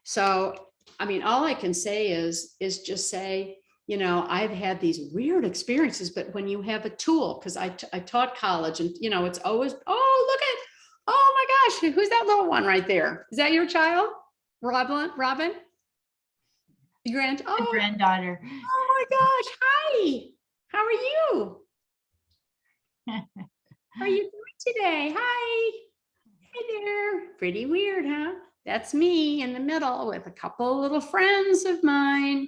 So, I mean, all I can say is just say, I've had these weird experiences, but when you have a tool, because I taught college, and, it's always, oh, look at, oh my gosh, who's that little one right there? Is that your child? Robin? Your Granddaughter. Oh my gosh, hi. How are you? How are you doing today? Hi. Hi there. Pretty weird, huh? That's me in the middle with a couple little friends of mine.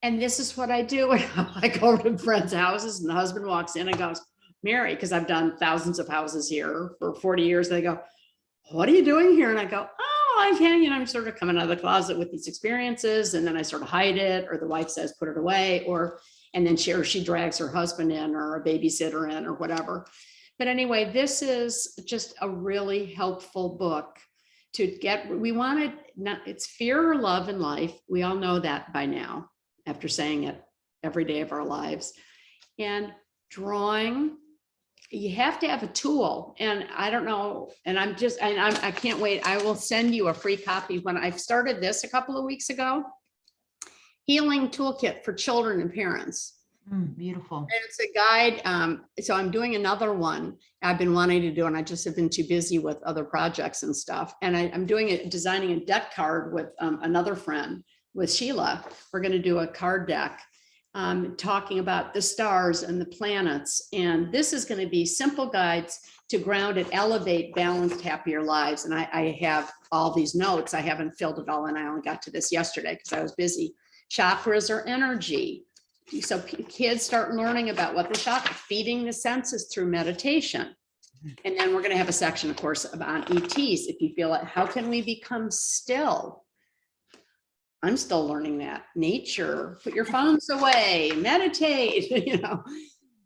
And this is what I do when I go to friends' houses and the husband walks in and goes, Mary, because I've done thousands of houses here for 40 years. They go, what are you doing here? And I go, oh, I can, I'm sort of coming out of the closet with these experiences. And then I sort of hide it, or the wife says, put it away, and then she drags her husband in, or a babysitter in, or whatever. But anyway, this is just a really helpful book to get. It's fear or love in life. We all know that by now, after saying it every day of our lives. And drawing, you have to have a tool. And I don't know, and I can't wait. I will send you a free copy. When I started this a couple of weeks ago, Healing Toolkit for Children and Parents. Beautiful. And it's a guide. So I'm doing another one I've been wanting to do, and I just have been too busy with other projects and stuff. And I'm designing a deck card with another friend, with Sheila. We're going to do a card deck talking about the stars and the planets. And this is going to be simple guides to ground and elevate balanced, happier lives. And I have all these notes. I haven't filled it all in. I only got to this yesterday because I was busy. Chakras are energy. So kids start learning about what the chakra, feeding the senses through meditation. And then we're going to have a section, of course, about ETs. If you feel like, how can we become still? I'm still learning that. Nature, put your phones away, meditate,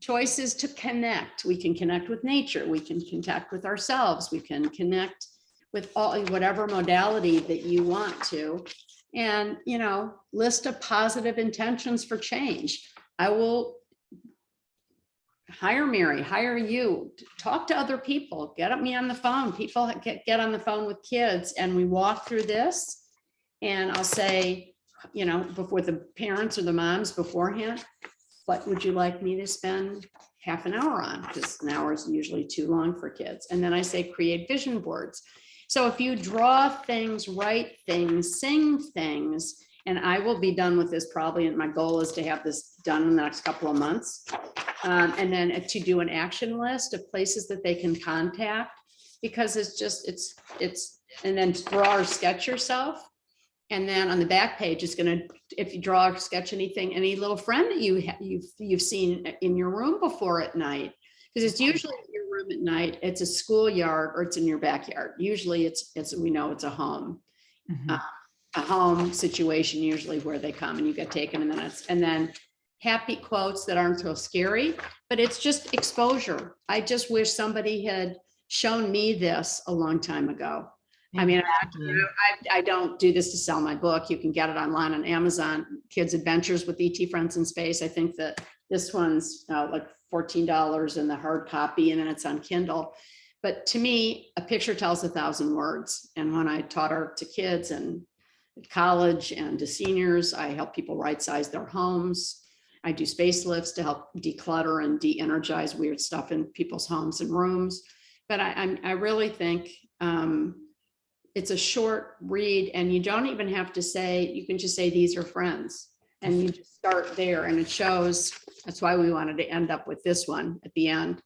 choices to connect. We can connect with nature. We can connect with ourselves. We can connect with whatever modality that you want to. And, list of positive intentions for change. I will hire Mary, hire you, talk to other people, get me on the phone. People get on the phone with kids, and we walk through this. And I'll say, before the parents or the moms beforehand, what would you like me to spend half an hour on, because an hour is usually too long for kids. And then I say, create vision boards. So if you draw things, write things, sing things, and I will be done with this probably, and my goal is to have this done in the next couple of months. And then to do an action list of places that they can contact, because and then draw or sketch yourself. And then on the back page, it's gonna, if you draw or sketch anything, any little friend that you've seen in your room before at night, because it's usually in your room at night, it's a schoolyard or it's in your backyard. Usually we know it's a home. A home situation usually where they come and you get taken, and then happy quotes that aren't so scary, but it's just exposure. I just wish somebody had shown me this a long time ago. I mean, I don't do this to sell my book. You can get it online on Amazon, Kids Adventures with ET Friends in Space. I think that this one's like $14 in the hard copy, and then it's on Kindle. But to me, a picture tells 1,000 words. And when I taught art to kids and college and to seniors, I help people right size their homes. I do space lifts to help declutter and de-energize weird stuff in people's homes and rooms. But I really think it's a short read, and you don't even have to say, you can just say, these are friends, and you just start there, and it shows. That's why we wanted to end up with this one at the end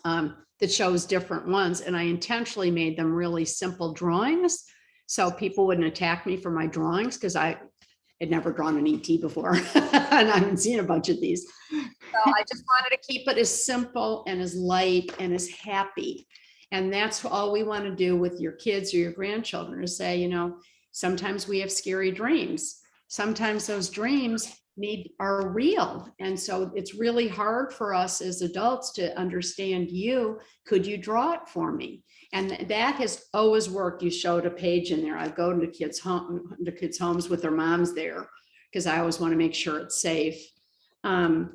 that shows different ones. And I intentionally made them really simple drawings so people wouldn't attack me for my drawings, because I had never drawn an ET before and I haven't seen a bunch of these. So I just wanted to keep it as simple and as light and as happy. And that's all we want to do with your kids or your grandchildren, is say, sometimes we have scary dreams. Sometimes those dreams are real. And so it's really hard for us as adults to understand you. Could you draw it for me? And that has always worked. You showed a page in there. I go to kids' homes with their moms there, because I always want to make sure it's safe. And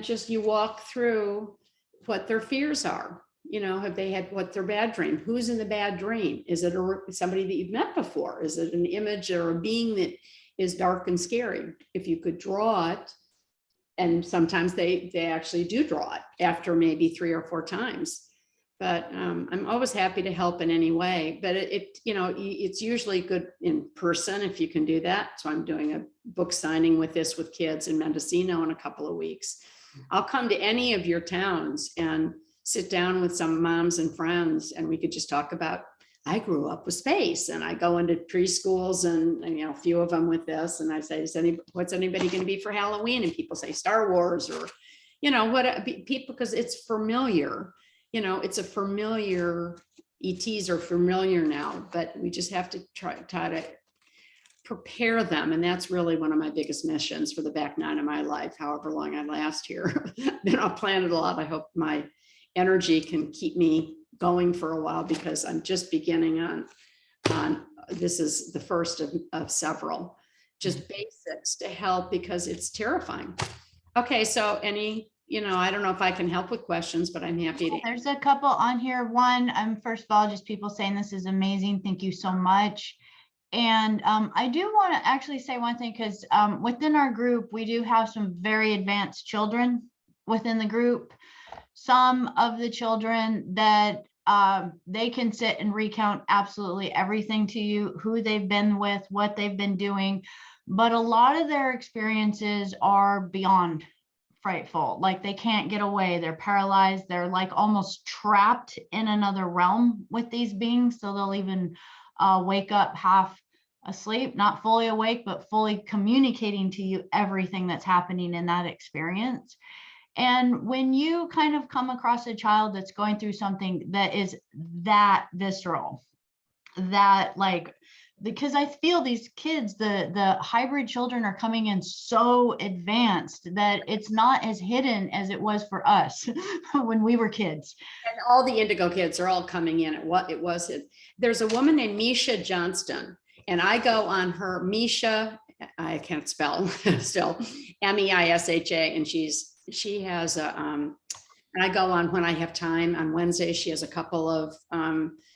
just you walk through what their fears are. Have they had, what's their bad dream? Who's in the bad dream? Is it somebody that you've met before? Is it an image or a being that is dark and scary? If you could draw it, and sometimes they actually do draw it after maybe 3 or 4 times. But I'm always happy to help in any way. But it's usually good in person if you can do that. So I'm doing a book signing with kids in Mendocino in a couple of weeks. I'll come to any of your towns and sit down with some moms and friends, and we could just talk about, I grew up with space, and I go into preschools and a few of them with this, and I say, what's anybody going to be for Halloween? And people say Star Wars, or people, because it's familiar. It's a familiar, ETs are familiar now, but we just have to try to prepare them. And that's really one of my biggest missions for the back 9 of my life, however long I last here. Been on planet a lot. I hope my energy can keep me going for a while, because I'm just beginning on this is the first of several, just basics to help, because it's terrifying. Okay, so I don't know if I can help with questions, but I'm happy to. There's a couple on here. One, first of all, just people saying this is amazing. Thank you so much. And I do want to actually say one thing, because within our group, we do have some very advanced children within the group. Some of the children that they can sit and recount absolutely everything to you, who they've been with, what they've been doing. But a lot of their experiences are beyond frightful. Like, they can't get away. They're paralyzed. They're like almost trapped in another realm with these beings. So they'll even wake up half asleep, not fully awake, but fully communicating to you everything that's happening in that experience. And when you kind of come across a child that's going through something that is that visceral, that like, because I feel these kids, the hybrid children are coming in so advanced that it's not as hidden as it was for us when we were kids. And all the indigo kids are all coming in at what it was. There's a woman named Misha Johnston, and I go on her, Misha, I can't spell still, Meisha, and she has a, and I go on when I have time on Wednesday. She has a couple of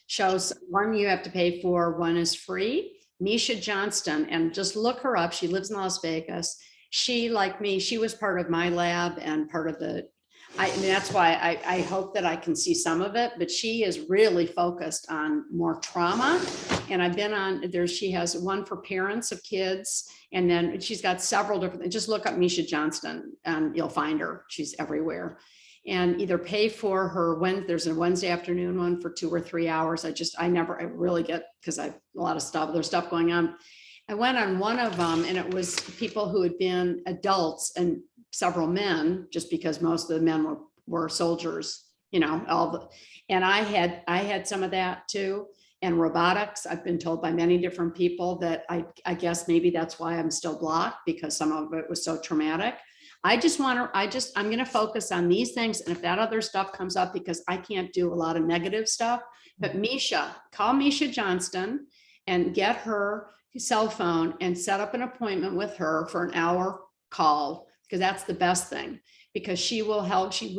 shows. One you have to pay for, one is free. Misha Johnston, and just look her up. She lives in Las Vegas. She, like me, she was part of my lab and part of the and that's why I hope that I can see some of it, but she is really focused on more trauma. And I've been on there. She has one for parents of kids, and then she's got several different, just look up Misha Johnston and you'll find her. She's everywhere. And either pay for her when there's a Wednesday afternoon one for 2 or 3 hours. I really get, because I have a lot of stuff, there's stuff going on. I went on one of them and it was people who had been adults and several men, just because most of the men were soldiers, and I had some of that too. And robotics, I've been told by many different people that I guess maybe that's why I'm still blocked, because some of it was so traumatic. I'm going to focus on these things. And if that other stuff comes up, because I can't do a lot of negative stuff, but call Misha Johnston and get her cell phone and set up an appointment with her for an hour call, because that's the best thing, because she will help. She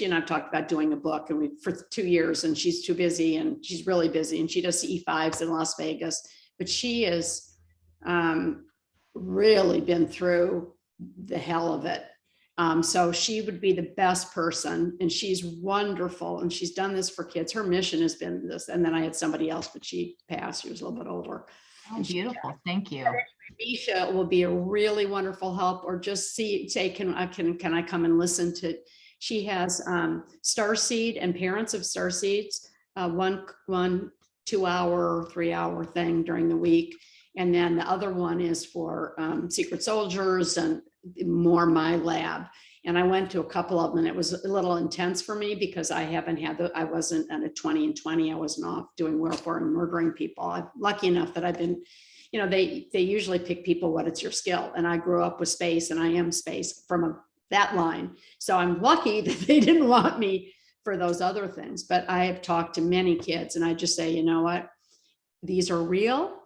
and I've talked about doing a book for 2 years, and she's too busy, and she's really busy, and she does E5s in Las Vegas, but she is really been through the hell of it. So she would be the best person, and she's wonderful, and she's done this for kids. Her mission has been this. And then I had somebody else, but she passed. She was a little bit older. Oh, beautiful. Thank you. Misha will be a really wonderful help, or just say, can I come and listen to, she has Starseed and parents of Starseeds, one 2 hour, 3 hour thing during the week. And then the other one is for secret soldiers and more my lab. And I went to a couple of them, and it was a little intense for me, because I wasn't at a 20 and 20. I wasn't off doing welfare and murdering people. I'm lucky enough that I've been, they usually pick people, what it's your skill. And I grew up with space, and I am space from that line. So I'm lucky that they didn't want me for those other things. But I have talked to many kids, and I just say, you know what, these are real.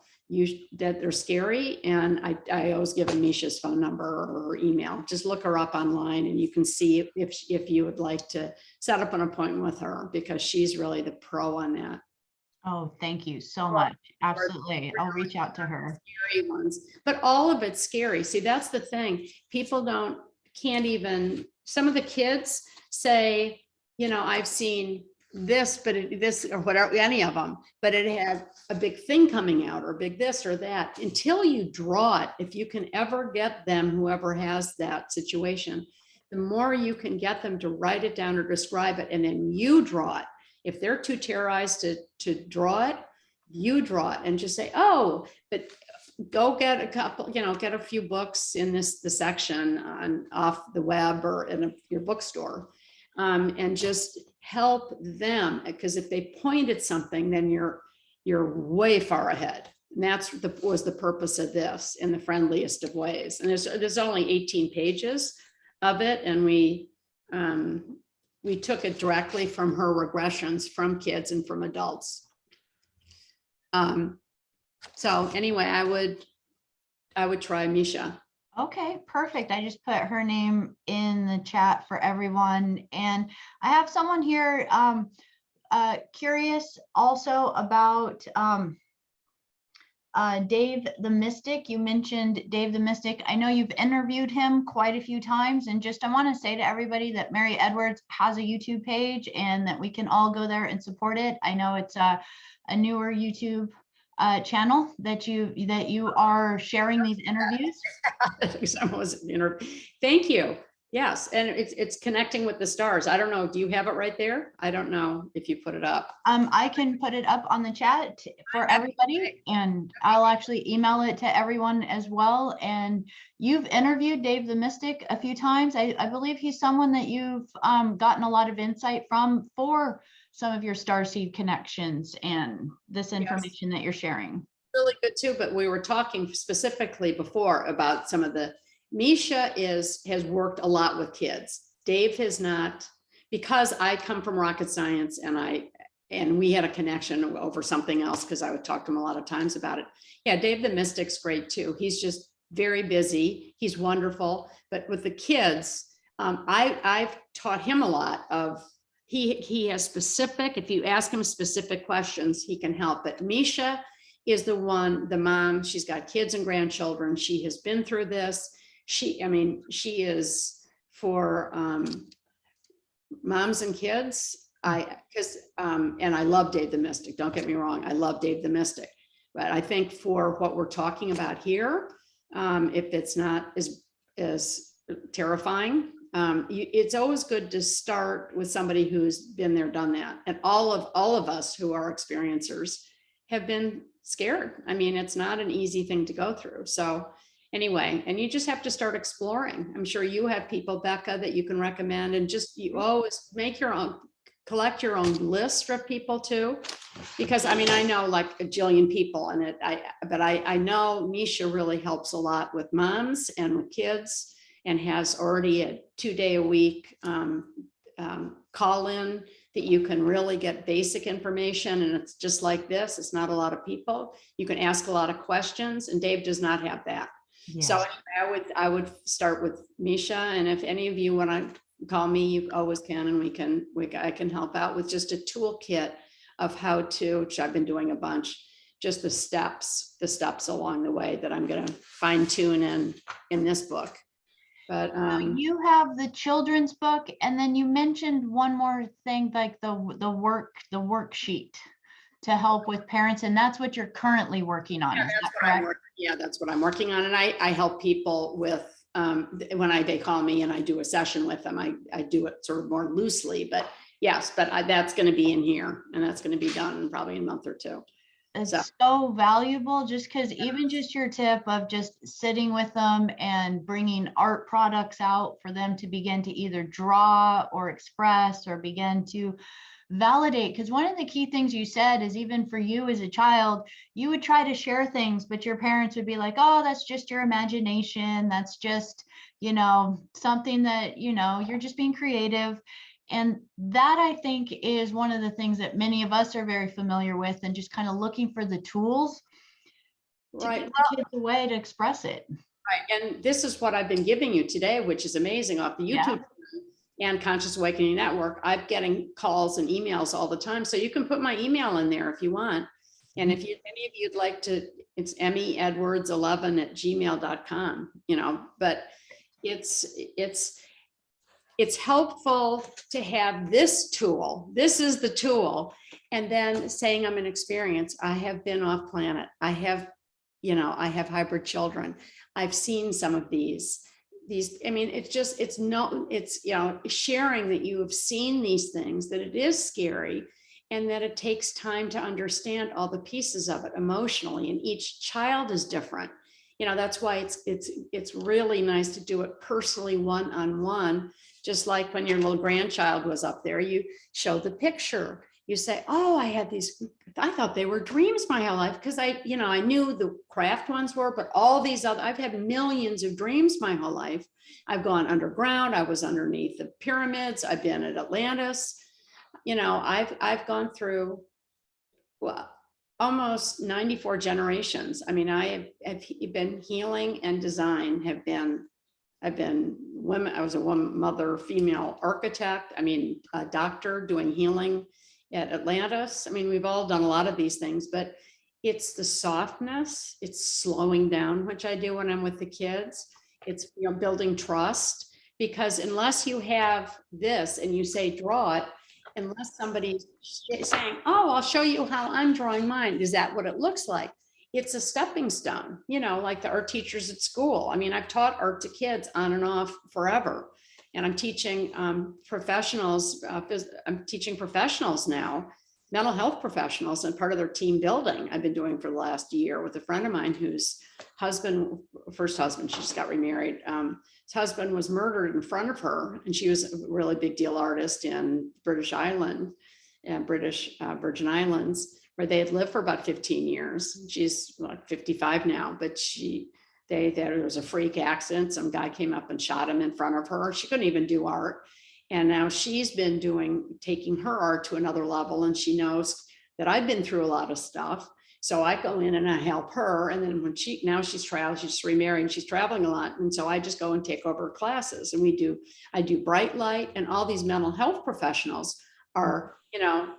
That they're scary. And I always give Misha's phone number or her email. Just look her up online, and you can see if you would like to set up an appointment with her, because she's really the pro on that. Oh, thank you so much. Absolutely. I'll reach out to her. Scary ones, but all of it's scary. See, that's the thing. People can't even, some of the kids say, I've seen this, but this or whatever, any of them, but it had a big thing coming out, or big this or that. Until you draw it, if you can ever get them, whoever has that situation, the more you can get them to write it down or describe it, and then you draw it. If they're too terrorized to draw it, you draw it and just say, oh, but go get a couple, get a few books in the section off the web or in your bookstore, and just help them, because if they point at something, then you're way far ahead. And that's was the purpose of this, in the friendliest of ways. And there's only 18 pages of it, and we took it directly from her regressions from kids and from adults. So anyway, I would try Misha. Okay, perfect. I just put her name in the chat for everyone. And I have someone here curious also about Dave the Mystic. You mentioned Dave the Mystic. I know you've interviewed him quite a few times, and I want to say to everybody that Mary Edwards has a YouTube page, and that we can all go there and support it. I know it's a newer YouTube channel that you are sharing these interviews. Thank you. Yes, and it's connecting with the stars. I don't know. Do you have it right there? I don't know if you put it up. I can put it up on the chat for everybody, and I'll actually email it to everyone as well. And you've interviewed Dave the Mystic a few times. I believe he's someone that you've gotten a lot of insight from for some of your starseed connections and this information that you're sharing. Really good too, but we were talking specifically before about some of the, Misha has worked a lot with kids. Dave has not, because I come from rocket science, and we had a connection over something else, because I would talk to him a lot of times about it. Yeah, Dave the Mystic's great too. He's just very busy. He's wonderful. But with the kids, I've taught him a lot of, he has specific, if you ask him specific questions, he can help. But Misha is the mom, she's got kids and grandchildren. She has been through this. She is for moms and kids, and I love Dave the Mystic, don't get me wrong, I love Dave the Mystic. But I think for what we're talking about here, if it's not as terrifying, it's always good to start with somebody who's been there, done that. And all of us who are experiencers have been scared. I mean, it's not an easy thing to go through. So anyway, and you just have to start exploring. I'm sure you have people, Becca, that you can recommend, and just you always make your own, collect your own list of people too. Because I mean, I know like a jillion people and but I know Misha really helps a lot with moms and with kids, and has already a 2-day-a-week call in that you can really get basic information. And it's just like this, it's not a lot of people. You can ask a lot of questions, and Dave does not have that. Yes. So anyway, I would start with Misha, and if any of you want to call me, you always can, and I can help out with just a toolkit of how to, which I've been doing a bunch, just the steps along the way that I'm going to fine tune in this book. But So you have the children's book, and then you mentioned one more thing, like the worksheet to help with parents, and that's what you're currently working on. Is that correct? That's what I'm working on. And I help people with, when they call me and I do a session with them, I do it sort of more loosely, but yes, but that's going to be in here, and that's going to be done in probably a month or two. It's so valuable, just because even just your tip of just sitting with them and bringing art products out for them to begin to either draw or express or begin to validate. Because one of the key things you said is, even for you as a child, you would try to share things, but your parents would be like, oh, that's just your imagination. That's just, something that, you're just being creative. And that, I think, is one of the things that many of us are very familiar with, and just kind of looking for the tools to get the kids a way to express it. Right. And this is what I've been giving you today, which is amazing, off the YouTube and Conscious Awakening Network. I'm getting calls and emails all the time. So you can put my email in there if you want. And if any of you'd like to, it's MEEdwards11@gmail.com, but it's helpful to have this tool. This is the tool. And then saying I'm an experience. I have been off planet. I have hybrid children. I've seen some of these, I mean, it's sharing that you have seen these things, that it is scary, and that it takes time to understand all the pieces of it emotionally. And each child is different. That's why it's really nice to do it personally, one-on-one. Just like when your little grandchild was up there, you show the picture. You say, oh, I thought they were dreams my whole life, because I knew the craft ones were, but all these other, I've had millions of dreams my whole life. I've gone underground. I was underneath the pyramids. I've been at Atlantis. I've gone through, well, almost 94 generations. I mean, I have been healing and design I've been women. I was a woman, mother, female architect. I mean, a doctor doing healing at Atlantis. I mean, we've all done a lot of these things, but it's the softness, it's slowing down, which I do when I'm with the kids. It's, building trust, because unless you have this and you say, draw it, unless somebody's saying, oh, I'll show you how I'm drawing mine. Is that what it looks like? It's a stepping stone, like the art teachers at school. I mean, I've taught art to kids on and off forever. And I'm teaching professionals. I'm teaching professionals now, mental health professionals, and part of their team building I've been doing for the last year with a friend of mine whose first husband, she just got remarried. His husband was murdered in front of her, and she was a really big deal artist in British Virgin Islands, where they had lived for about 15 years. She's like 55 now, but there was a freak accident. Some guy came up and shot him in front of her. She couldn't even do art. And now she's been taking her art to another level. And she knows that I've been through a lot of stuff. So I go in and I help her. And then now she's traveling, she's remarried, and she's traveling a lot. And so I just go and take over classes, and I do bright light, and all these mental health professionals are,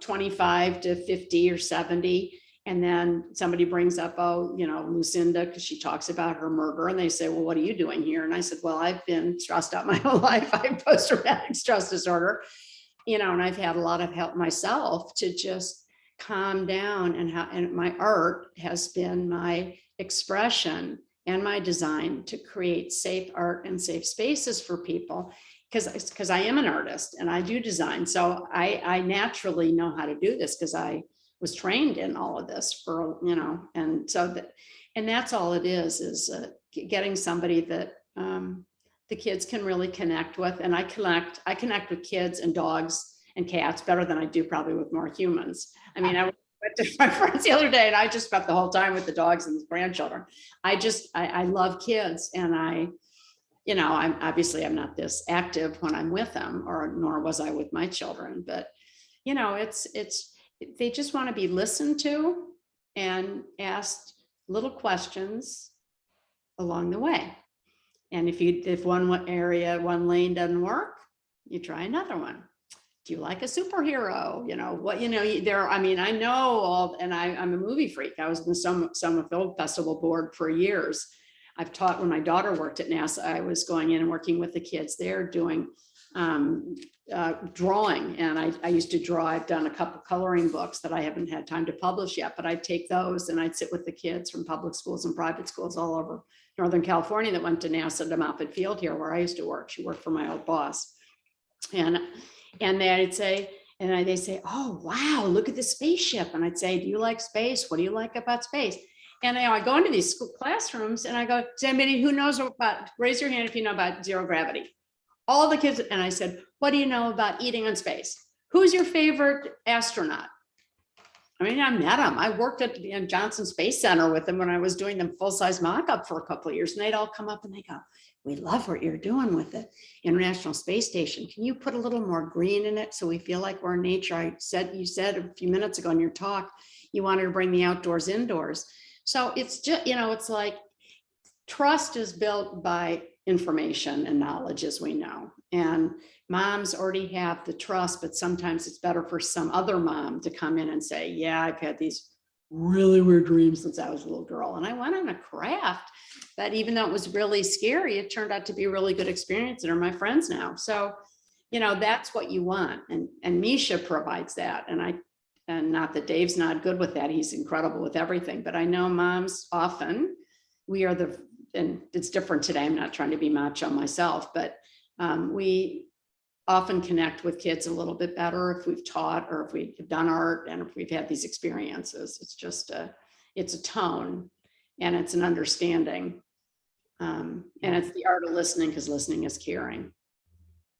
25 to 50 or 70. And then somebody brings up, Lucinda, because she talks about her murder, and they say, well, what are you doing here? And I said, well, I've been stressed out my whole life. I have post-traumatic stress disorder. and I've had a lot of help myself to just calm down, and my art has been my expression and my design to create safe art and safe spaces for people, because I am an artist and I do design. So I naturally know how to do this because I was trained in all of this for, and so that, and that's all it is getting somebody that the kids can really connect with. And I connect with kids and dogs and cats better than I do probably with more humans. I mean, I went to my friends the other day and I just spent the whole time with the dogs and the grandchildren. I love kids, and I'm obviously not this active when I'm with them, or nor was I with my children, but they just want to be listened to and asked little questions along the way. And if one lane doesn't work, you try another one. Do you like a superhero? I know all, and I'm a movie freak. I was in the Summer Film Festival board for years. I've taught when my daughter worked at NASA. I was going in and working with the kids there doing drawing. And I used to draw. I've done a couple coloring books that I haven't had time to publish yet, but I'd take those and I'd sit with the kids from public schools and private schools all over Northern California that went to NASA to Moffett Field here, where I used to work. She worked for my old boss. And they'd say, they say, oh, wow, look at the spaceship. And I'd say, do you like space? What do you like about space? And I go into these school classrooms and I go, is anybody who knows about, raise your hand if you know about zero gravity. All the kids, and I said, what do you know about eating in space? Who's your favorite astronaut? I mean, I met them. I worked at the Johnson Space Center with them when I was doing them full-size mock-up for a couple of years. And they'd all come up and they go, we love what you're doing with the International Space Station. Can you put a little more green in it so we feel like we're in nature? You said a few minutes ago in your talk, you wanted to bring the outdoors indoors. So it's just, it's like trust is built by information and knowledge, as we know. And moms already have the trust, but sometimes it's better for some other mom to come in and say, yeah, I've had these really weird dreams since I was a little girl. And I went on a craft that, even though it was really scary, it turned out to be a really good experience, and are my friends now. So, that's what you want. And Misha provides that. And not that Dave's not good with that. He's incredible with everything, but I know moms often, and it's different today. I'm not trying to be macho myself, but we often connect with kids a little bit better if we've taught, or if we've done art, and if we've had these experiences. It's just it's a tone, and it's an understanding, and it's the art of listening, because listening is caring.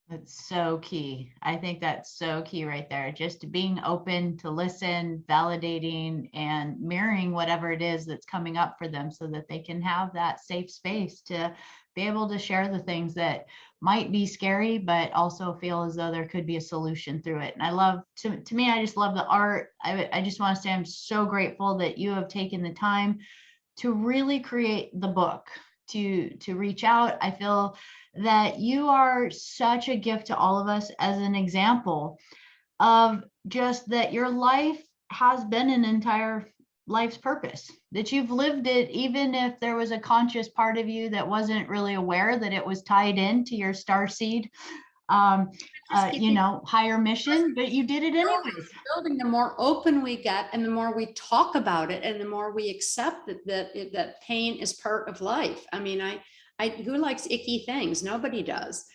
That's so key. I think that's so key right there. Just being open to listen, validating, and mirroring whatever it is that's coming up for them, so that they can have that safe space to be able to share the things that might be scary, but also feel as though there could be a solution through it. And I love, to me, I just love the art. I just want to say I'm so grateful that you have taken the time to really create the book, to reach out. I feel that you are such a gift to all of us, as an example of just that your life has been an entire life's purpose, that you've lived it, even if there was a conscious part of you that wasn't really aware that it was tied into your starseed, higher mission, but you did it anyways. Building, the more open we get, and the more we talk about it, and the more we accept that pain is part of life. I mean, who likes icky things? Nobody does.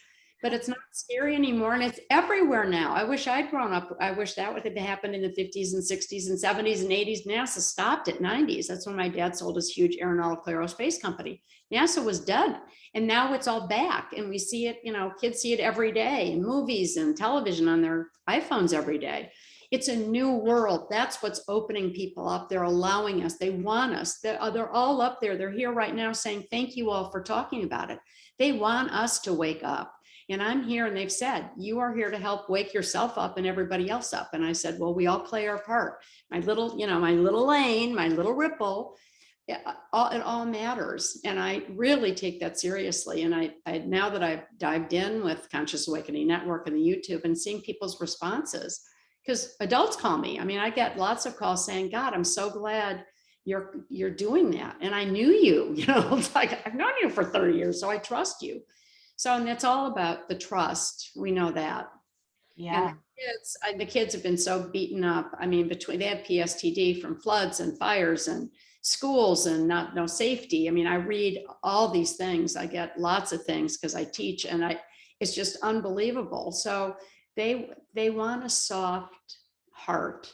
But it's not scary anymore, and it's everywhere now. I wish I'd grown up. I wish that would have happened in the 50s and 60s and 70s and 80s. NASA stopped at 90s. That's when my dad sold his huge aeronautical aerospace company. NASA was dead, and now it's all back, and we see it. Kids see it every day in movies and television, on their iPhones every day. It's a new world. That's what's opening people up. They're allowing us. They want us. They're all up there. They're here right now saying, thank you all for talking about it. They want us to wake up. And I'm here, and they've said, you are here to help wake yourself up and everybody else up. And I said, well, we all play our part. My little lane, my little ripple, it all matters. And I really take that seriously. And I now that I've dived in with Conscious Awakening Network and the YouTube, and seeing people's responses, because adults call me. I mean, I get lots of calls saying, God, I'm so glad you're doing that. And I knew you, it's like, I've known you for 30 years, so I trust you. So, and it's all about the trust. We know that. Yeah. And The kids have been so beaten up. I mean, they have PSTD from floods and fires and schools and no safety. I mean, I read all these things. I get lots of things because I teach, and it's just unbelievable. So they want a soft heart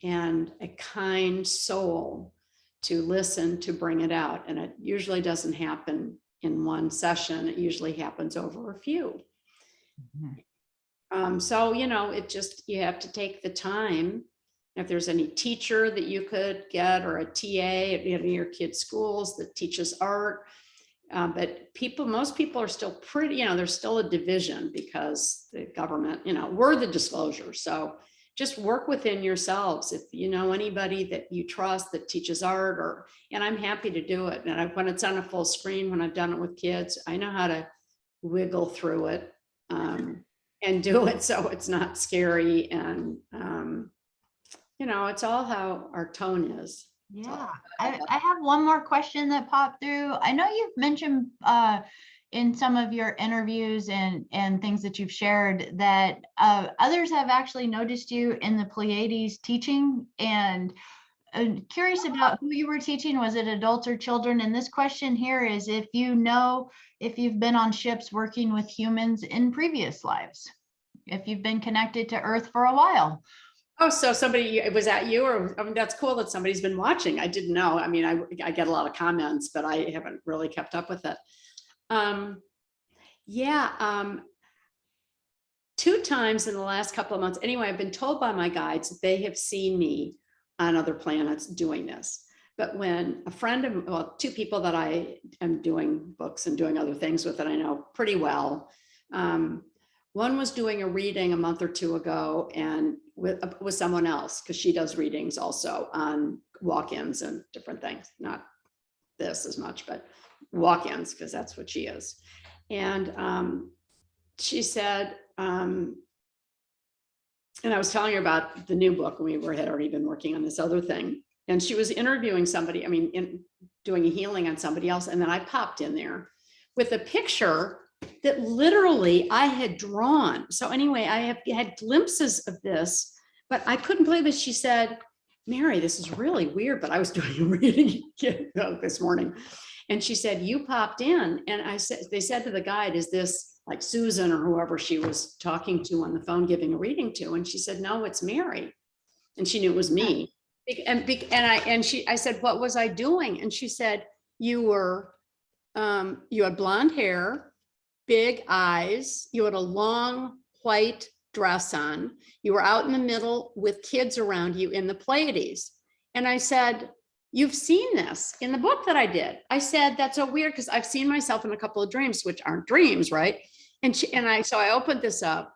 and a kind soul to listen, to bring it out. And it usually doesn't happen in one session. It usually happens over a few. So, you have to take the time. If there's any teacher that you could get, or a TA at your kids' schools that teaches art. But most people are still pretty, there's still a division because the government, we're the disclosure. So just work within yourselves. If you know anybody that you trust that teaches art, and I'm happy to do it. And when it's on a full screen, when I've done it with kids, I know how to wiggle through it and do it so it's not scary. And, it's all how our tone is. Yeah, I have one more question that popped through. I know you've mentioned in some of your interviews and things that you've shared that others have actually noticed you in the Pleiades teaching, and I'm curious about who you were teaching. Was it adults or children? And this question here is if you've been on ships working with humans in previous lives, if you've been connected to Earth for a while. Oh, so was that you? Or I mean, that's cool that somebody's been watching. I didn't know. I mean, I get a lot of comments, but I haven't really kept up with it. Yeah. 2 times in the last couple of months. Anyway, I've been told by my guides that they have seen me on other planets doing this. But when a friend of, 2 people that I am doing books and doing other things with that I know pretty well. One was doing a reading a month or 2 ago, and with someone else, because she does readings also on walk-ins and different things, not this as much, but walk-ins, because that's what she is. And she said, and I was telling her about the new book, and we had already been working on this other thing, and she was interviewing somebody, doing a healing on somebody else, and then I popped in there with a picture that literally I had drawn. So anyway, I have had glimpses of this, but I couldn't believe it. She said, Mary, this is really weird, but I was doing a reading this morning. And she said, you popped in. And they said to the guide, is this like Susan or whoever she was talking to on the phone, giving a reading to? And she said, no, it's Mary. And she knew it was me. I said, what was I doing? And she said, you had blonde hair, big eyes, you had a long white dress on, you were out in the middle with kids around you in the Pleiades. And I said, you've seen this in the book that I did. I said, that's so weird because I've seen myself in a couple of dreams, which aren't dreams, right? So I opened this up.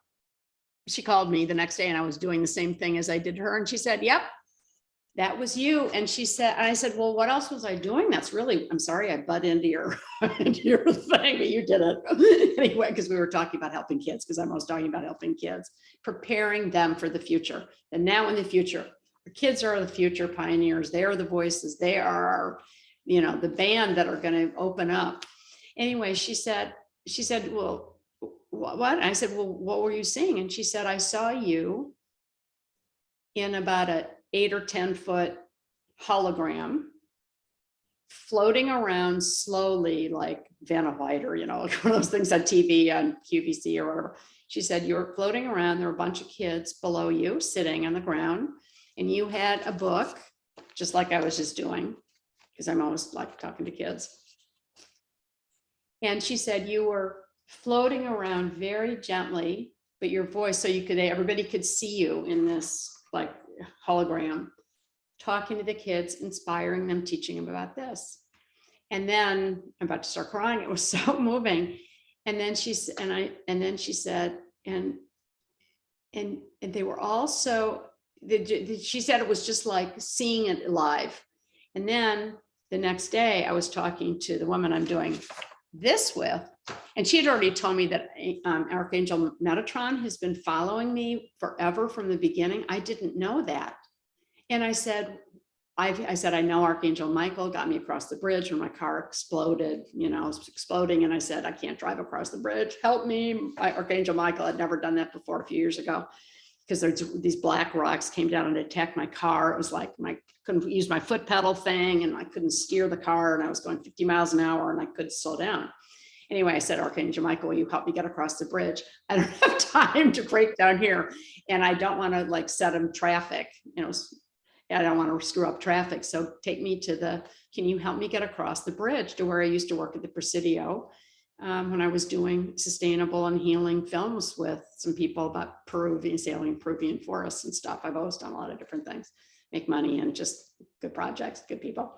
She called me the next day and I was doing the same thing as I did her. And she said, yep, that was you. And I said, well, what else was I doing? I'm sorry, I butt into your, into your thing, but you did it anyway, because we were talking about helping kids, because I'm always talking about helping kids, preparing them for the future. And now in the future, our kids are the future pioneers. They are the voices. They are, the band that are going to open up. Anyway, she said, well, what? I said, well, what were you seeing? And she said, I saw you in about a 8 or 10 foot hologram floating around slowly, like Vanna White, or like one of those things on TV on QVC or whatever. She said, you're floating around, there were a bunch of kids below you sitting on the ground, and you had a book, just like I was just doing, because I'm always like talking to kids. And she said, you were floating around very gently, but your voice, so everybody could see you in this like hologram, talking to the kids, inspiring them, teaching them about this. And then I'm about to start crying. It was so moving. And then she said, and they were also, she said it was just like seeing it live. And then the next day I was talking to the woman I'm doing this with, and she had already told me that Archangel Metatron has been following me forever from the beginning. I didn't know that. And I said, I know Archangel Michael got me across the bridge when my car exploded, it was exploding. And I said, I can't drive across the bridge. Help me. Archangel Michael had never done that before a few years ago. because there's these black rocks came down and attacked my car. It was like couldn't use my foot pedal thing, and I couldn't steer the car, and I was going 50 miles an hour and I couldn't slow down. Anyway, I said, Archangel Michael, will you help me get across the bridge? I don't have time to break down here. And I don't want to like set them traffic, I don't want to screw up traffic. So take me to can you help me get across the bridge to where I used to work at the Presidio when I was doing sustainable and healing films with some people about sailing Peruvian forests and stuff. I've always done a lot of different things, make money and just good projects, good people.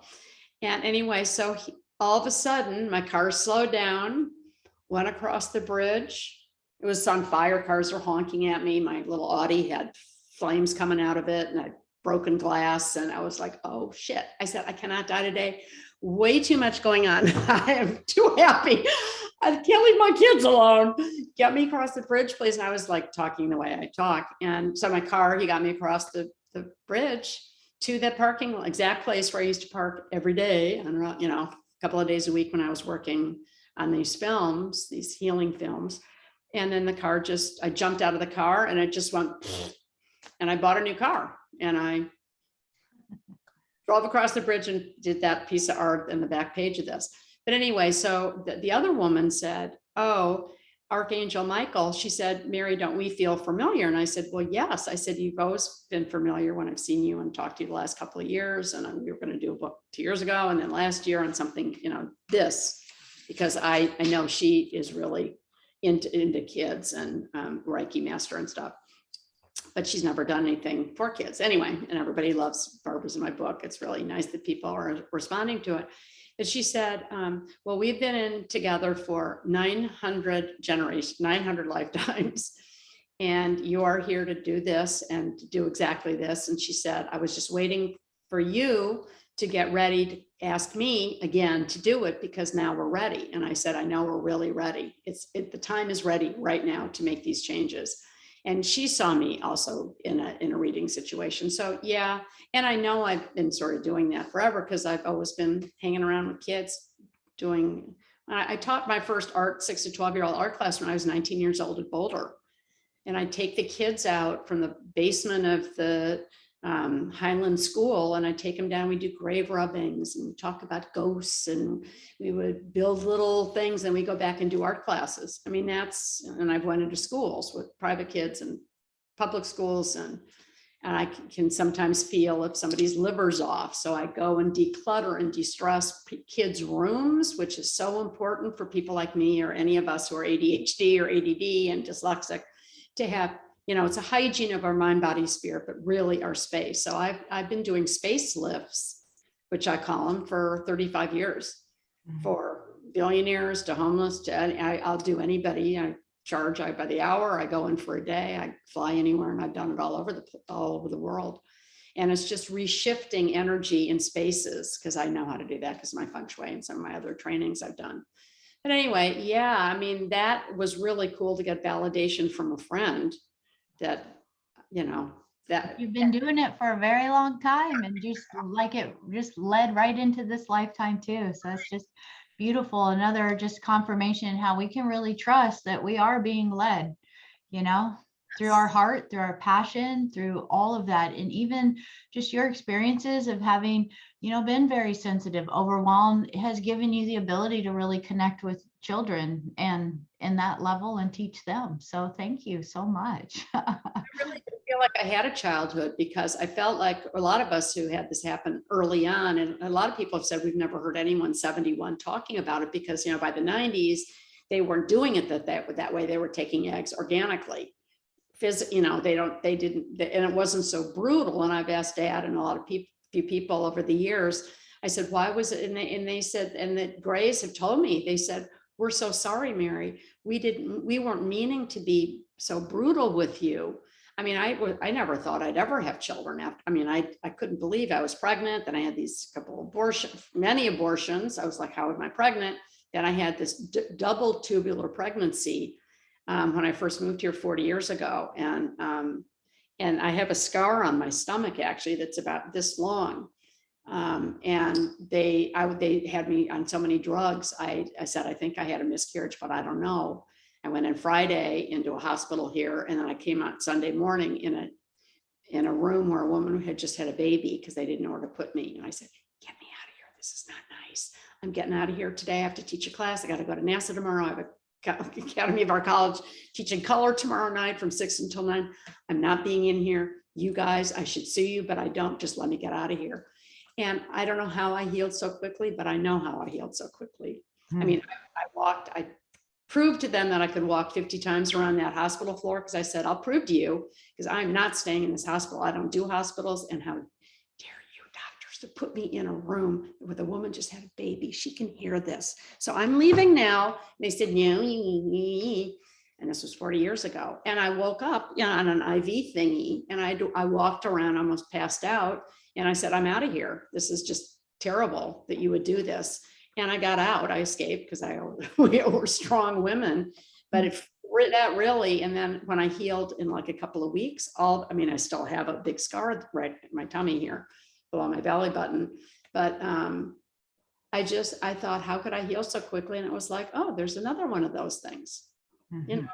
And anyway, so all of a sudden my car slowed down, went across the bridge. It was on fire. Cars were honking at me. My little Audi had flames coming out of it and I broken glass. And I was like, oh shit. I said, I cannot die today. Way too much going on. I am too happy. I can't leave my kids alone. Get me across the bridge, please. And I was like talking the way I talk. And so my car, he got me across the bridge to that parking exact place where I used to park every day. And, a couple of days a week when I was working on these films, these healing films. And then the car I jumped out of the car and it just went, and I bought a new car and I drove across the bridge and did that piece of art in the back page of this. But anyway, so the other woman said, oh, Archangel Michael, she said, Mary, don't we feel familiar? And I said, well, yes. I said, you've always been familiar when I've seen you and talked to you the last couple of years. And we were going to do a book 2 years ago. And then last year on something, this, because I know she is really into kids and Reiki master and stuff, but she's never done anything for kids anyway. And everybody loves Barbara's in my book. It's really nice that people are responding to it. But she said, well, we've been in together for 900 generations, 900 lifetimes, and you are here to do this and to do exactly this. And she said, I was just waiting for you to get ready to ask me again to do it because now we're ready. And I said, I know we're really ready. The time is ready right now to make these changes. And she saw me also in a reading situation. So yeah, and I know I've been sort of doing that forever because I've always been hanging around with kids I taught my first 6 to 12-year-old art class when I was 19 years old at Boulder. And I take the kids out from the basement of the Highland School and I take them down. We do grave rubbings and we talk about ghosts and we would build little things and we go back and do art classes. I mean, and I've went into schools with private kids and public schools and I can sometimes feel if somebody's liver's off. So I go and declutter and de-stress kids' rooms, which is so important for people like me or any of us who are ADHD or ADD and dyslexic to have. It's a hygiene of our mind, body, spirit, but really our space. So I've been doing space lifts, which I call them, for 35 years, for billionaires to homeless to I'll do anybody. I charge by the hour. I go in for a day. I fly anywhere, and I've done it all over the world. And it's just reshifting energy in spaces because I know how to do that because of my feng shui and some of my other trainings I've done. But anyway, yeah, I mean, that was really cool to get validation from a friend. That you've been doing it for a very long time and just led right into this lifetime too. So it's just beautiful. Another just confirmation how we can really trust that we are being led, through our heart, through our passion, through all of that. And even just your experiences of having, been very sensitive, overwhelmed, has given you the ability to really connect with children and in that level and teach them. So thank you so much. I really feel like I had a childhood because I felt like a lot of us who had this happen early on, and a lot of people have said we've never heard anyone 71 talking about it because, by the 90s, they weren't doing it that way. They were taking eggs organically. They didn't, and it wasn't so brutal. And I've asked Dad and a lot of few people over the years, I said, why was it? And they said, and the Grays have told me, they said, we're so sorry, Mary. We weren't meaning to be so brutal with you. I mean, I never thought I'd ever have children after. I mean, I couldn't believe I was pregnant. Then I had these many abortions. I was like, how am I pregnant? Then I had this double tubular pregnancy when I first moved here 40 years ago. And I have a scar on my stomach actually that's about this long. And they had me on so many drugs. I said, I think I had a miscarriage, but I don't know. I went in Friday into a hospital here, and then I came out Sunday morning in a room where a woman had just had a baby because they didn't know where to put me. And I said, get me out of here. This is not nice. I'm getting out of here today. I have to teach a class. I got to go to NASA tomorrow. I have a Academy of Art College teaching color tomorrow night from 6 until 9. I'm not being in here. You guys, I should sue you, but I don't. Just let me get out of here. And I don't know how I healed so quickly, but I know how I healed so quickly. I mean, I proved to them that I could walk 50 times around that hospital floor, because I said, I'll prove to you, because I'm not staying in this hospital. I don't do hospitals. And how dare you doctors to put me in a room with a woman just had a baby? She can hear this. So I'm leaving now. They said, no, and this was 40 years ago. And I woke up, you know, on an IV thingy, and I walked around, almost passed out. And I said, I'm out of here. This is just terrible that you would do this. And I got out. I escaped because we were strong women. But that really, and then when I healed in like a couple of weeks, I mean, I still have a big scar right in my tummy here below my belly button. But I thought, how could I heal so quickly? And it was like, oh, there's another one of those things. You know,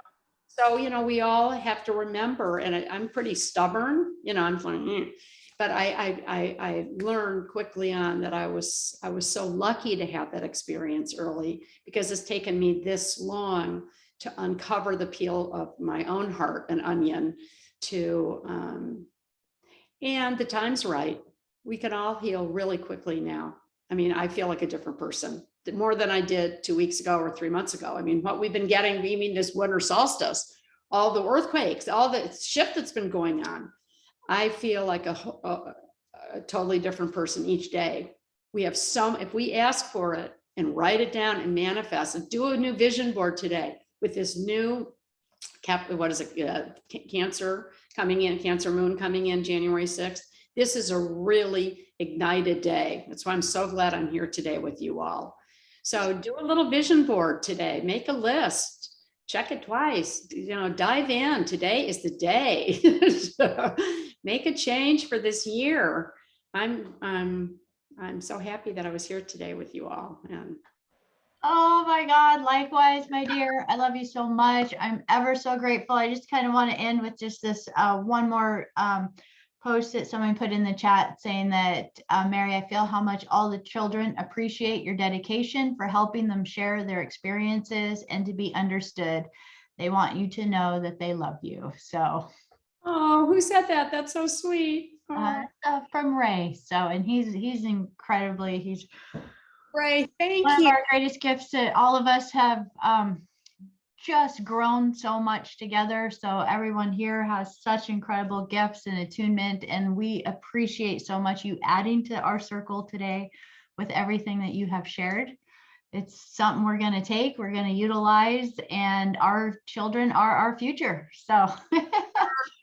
so, you know, we all have to remember, and I'm pretty stubborn, you know, I'm like, but I learned quickly on that I was so lucky to have that experience early, because it's taken me this long to uncover the peel of my own heart, an onion, and the time's right. We can all heal really quickly now. I mean, I feel like a different person, more than I did 2 weeks ago or 3 months ago. I mean, what we've been getting, we mean this winter solstice, all the earthquakes, all the shift that's been going on. I feel like a totally different person each day. We have if we ask for it and write it down and manifest and do a new vision board today with this new Cancer coming in, Cancer moon coming in January 6th. This is a really ignited day. That's why I'm so glad I'm here today with you all. So do a little vision board today, make a list, check it twice, you know, dive in. Today is the day. Make a change for this year. I'm so happy that I was here today with you all. And oh my God, likewise, my dear. I love you so much. I'm ever so grateful. I just kind of want to end with just this one more post that someone put in the chat saying that, Mary, I feel how much all the children appreciate your dedication for helping them share their experiences and to be understood. They want you to know that they love you. So. Oh, who said that? That's so sweet. From Ray. So, and he's Ray, thank one you. of our greatest gifts that all of us have just grown so much together. So everyone here has such incredible gifts and attunement, and we appreciate so much you adding to our circle today with everything that you have shared. It's something we're going to take, we're going to utilize, and our children are our future. So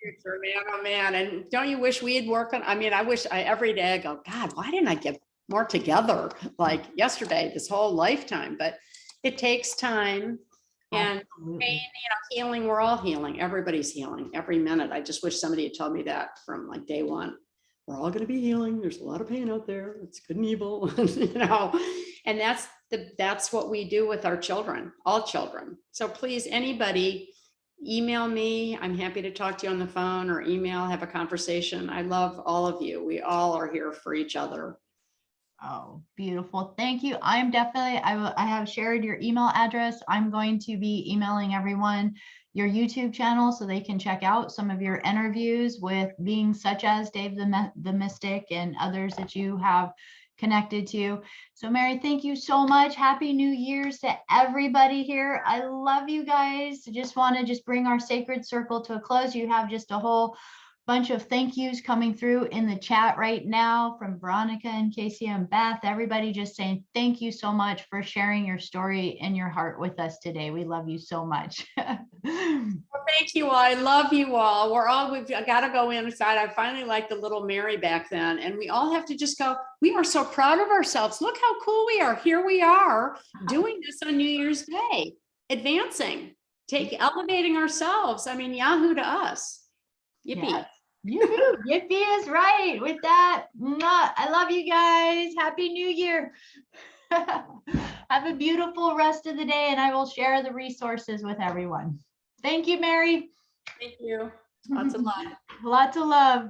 Future, man, oh man. And don't you wish we had worked on, I mean, I wish every day I go, God, why didn't I get more together like yesterday, this whole lifetime? But it takes time. And pain, you know, healing, we're all healing. Everybody's healing every minute. I just wish somebody had told me that from like day one. We're all going to be healing. There's a lot of pain out there. It's good and evil, you know, and that's what we do with our children, all children. So please, anybody, email me. I'm happy to talk to you on the phone or email, have a conversation. I love all of you. We all are here for each other. Oh, beautiful. Thank you. I'm definitely, I have shared your email address. I'm going to be emailing everyone your YouTube channel so they can check out some of your interviews with beings such as Dave the Mystic and others that you have connected to. So Mary, thank you so much. Happy New Year's to everybody here. I love you guys. Just want to bring our sacred circle to a close. You have just a whole bunch of thank yous coming through in the chat right now from Veronica and Casey and Beth. Everybody just saying thank you so much for sharing your story and your heart with us today. We love you so much. Well, thank you all. I love you all. We've got to go inside. I finally liked the little Mary back then. And we all have to just go, we are so proud of ourselves. Look how cool we are. Here we are doing this on New Year's Day, advancing, elevating ourselves. I mean, Yahoo to us. Yippee. Yes. Yippee is right. With that, I love you guys. Happy New Year. Have a beautiful rest of the day, and I will share the resources with everyone. Thank you, Mary. Thank you. Lots of love. Lots of love.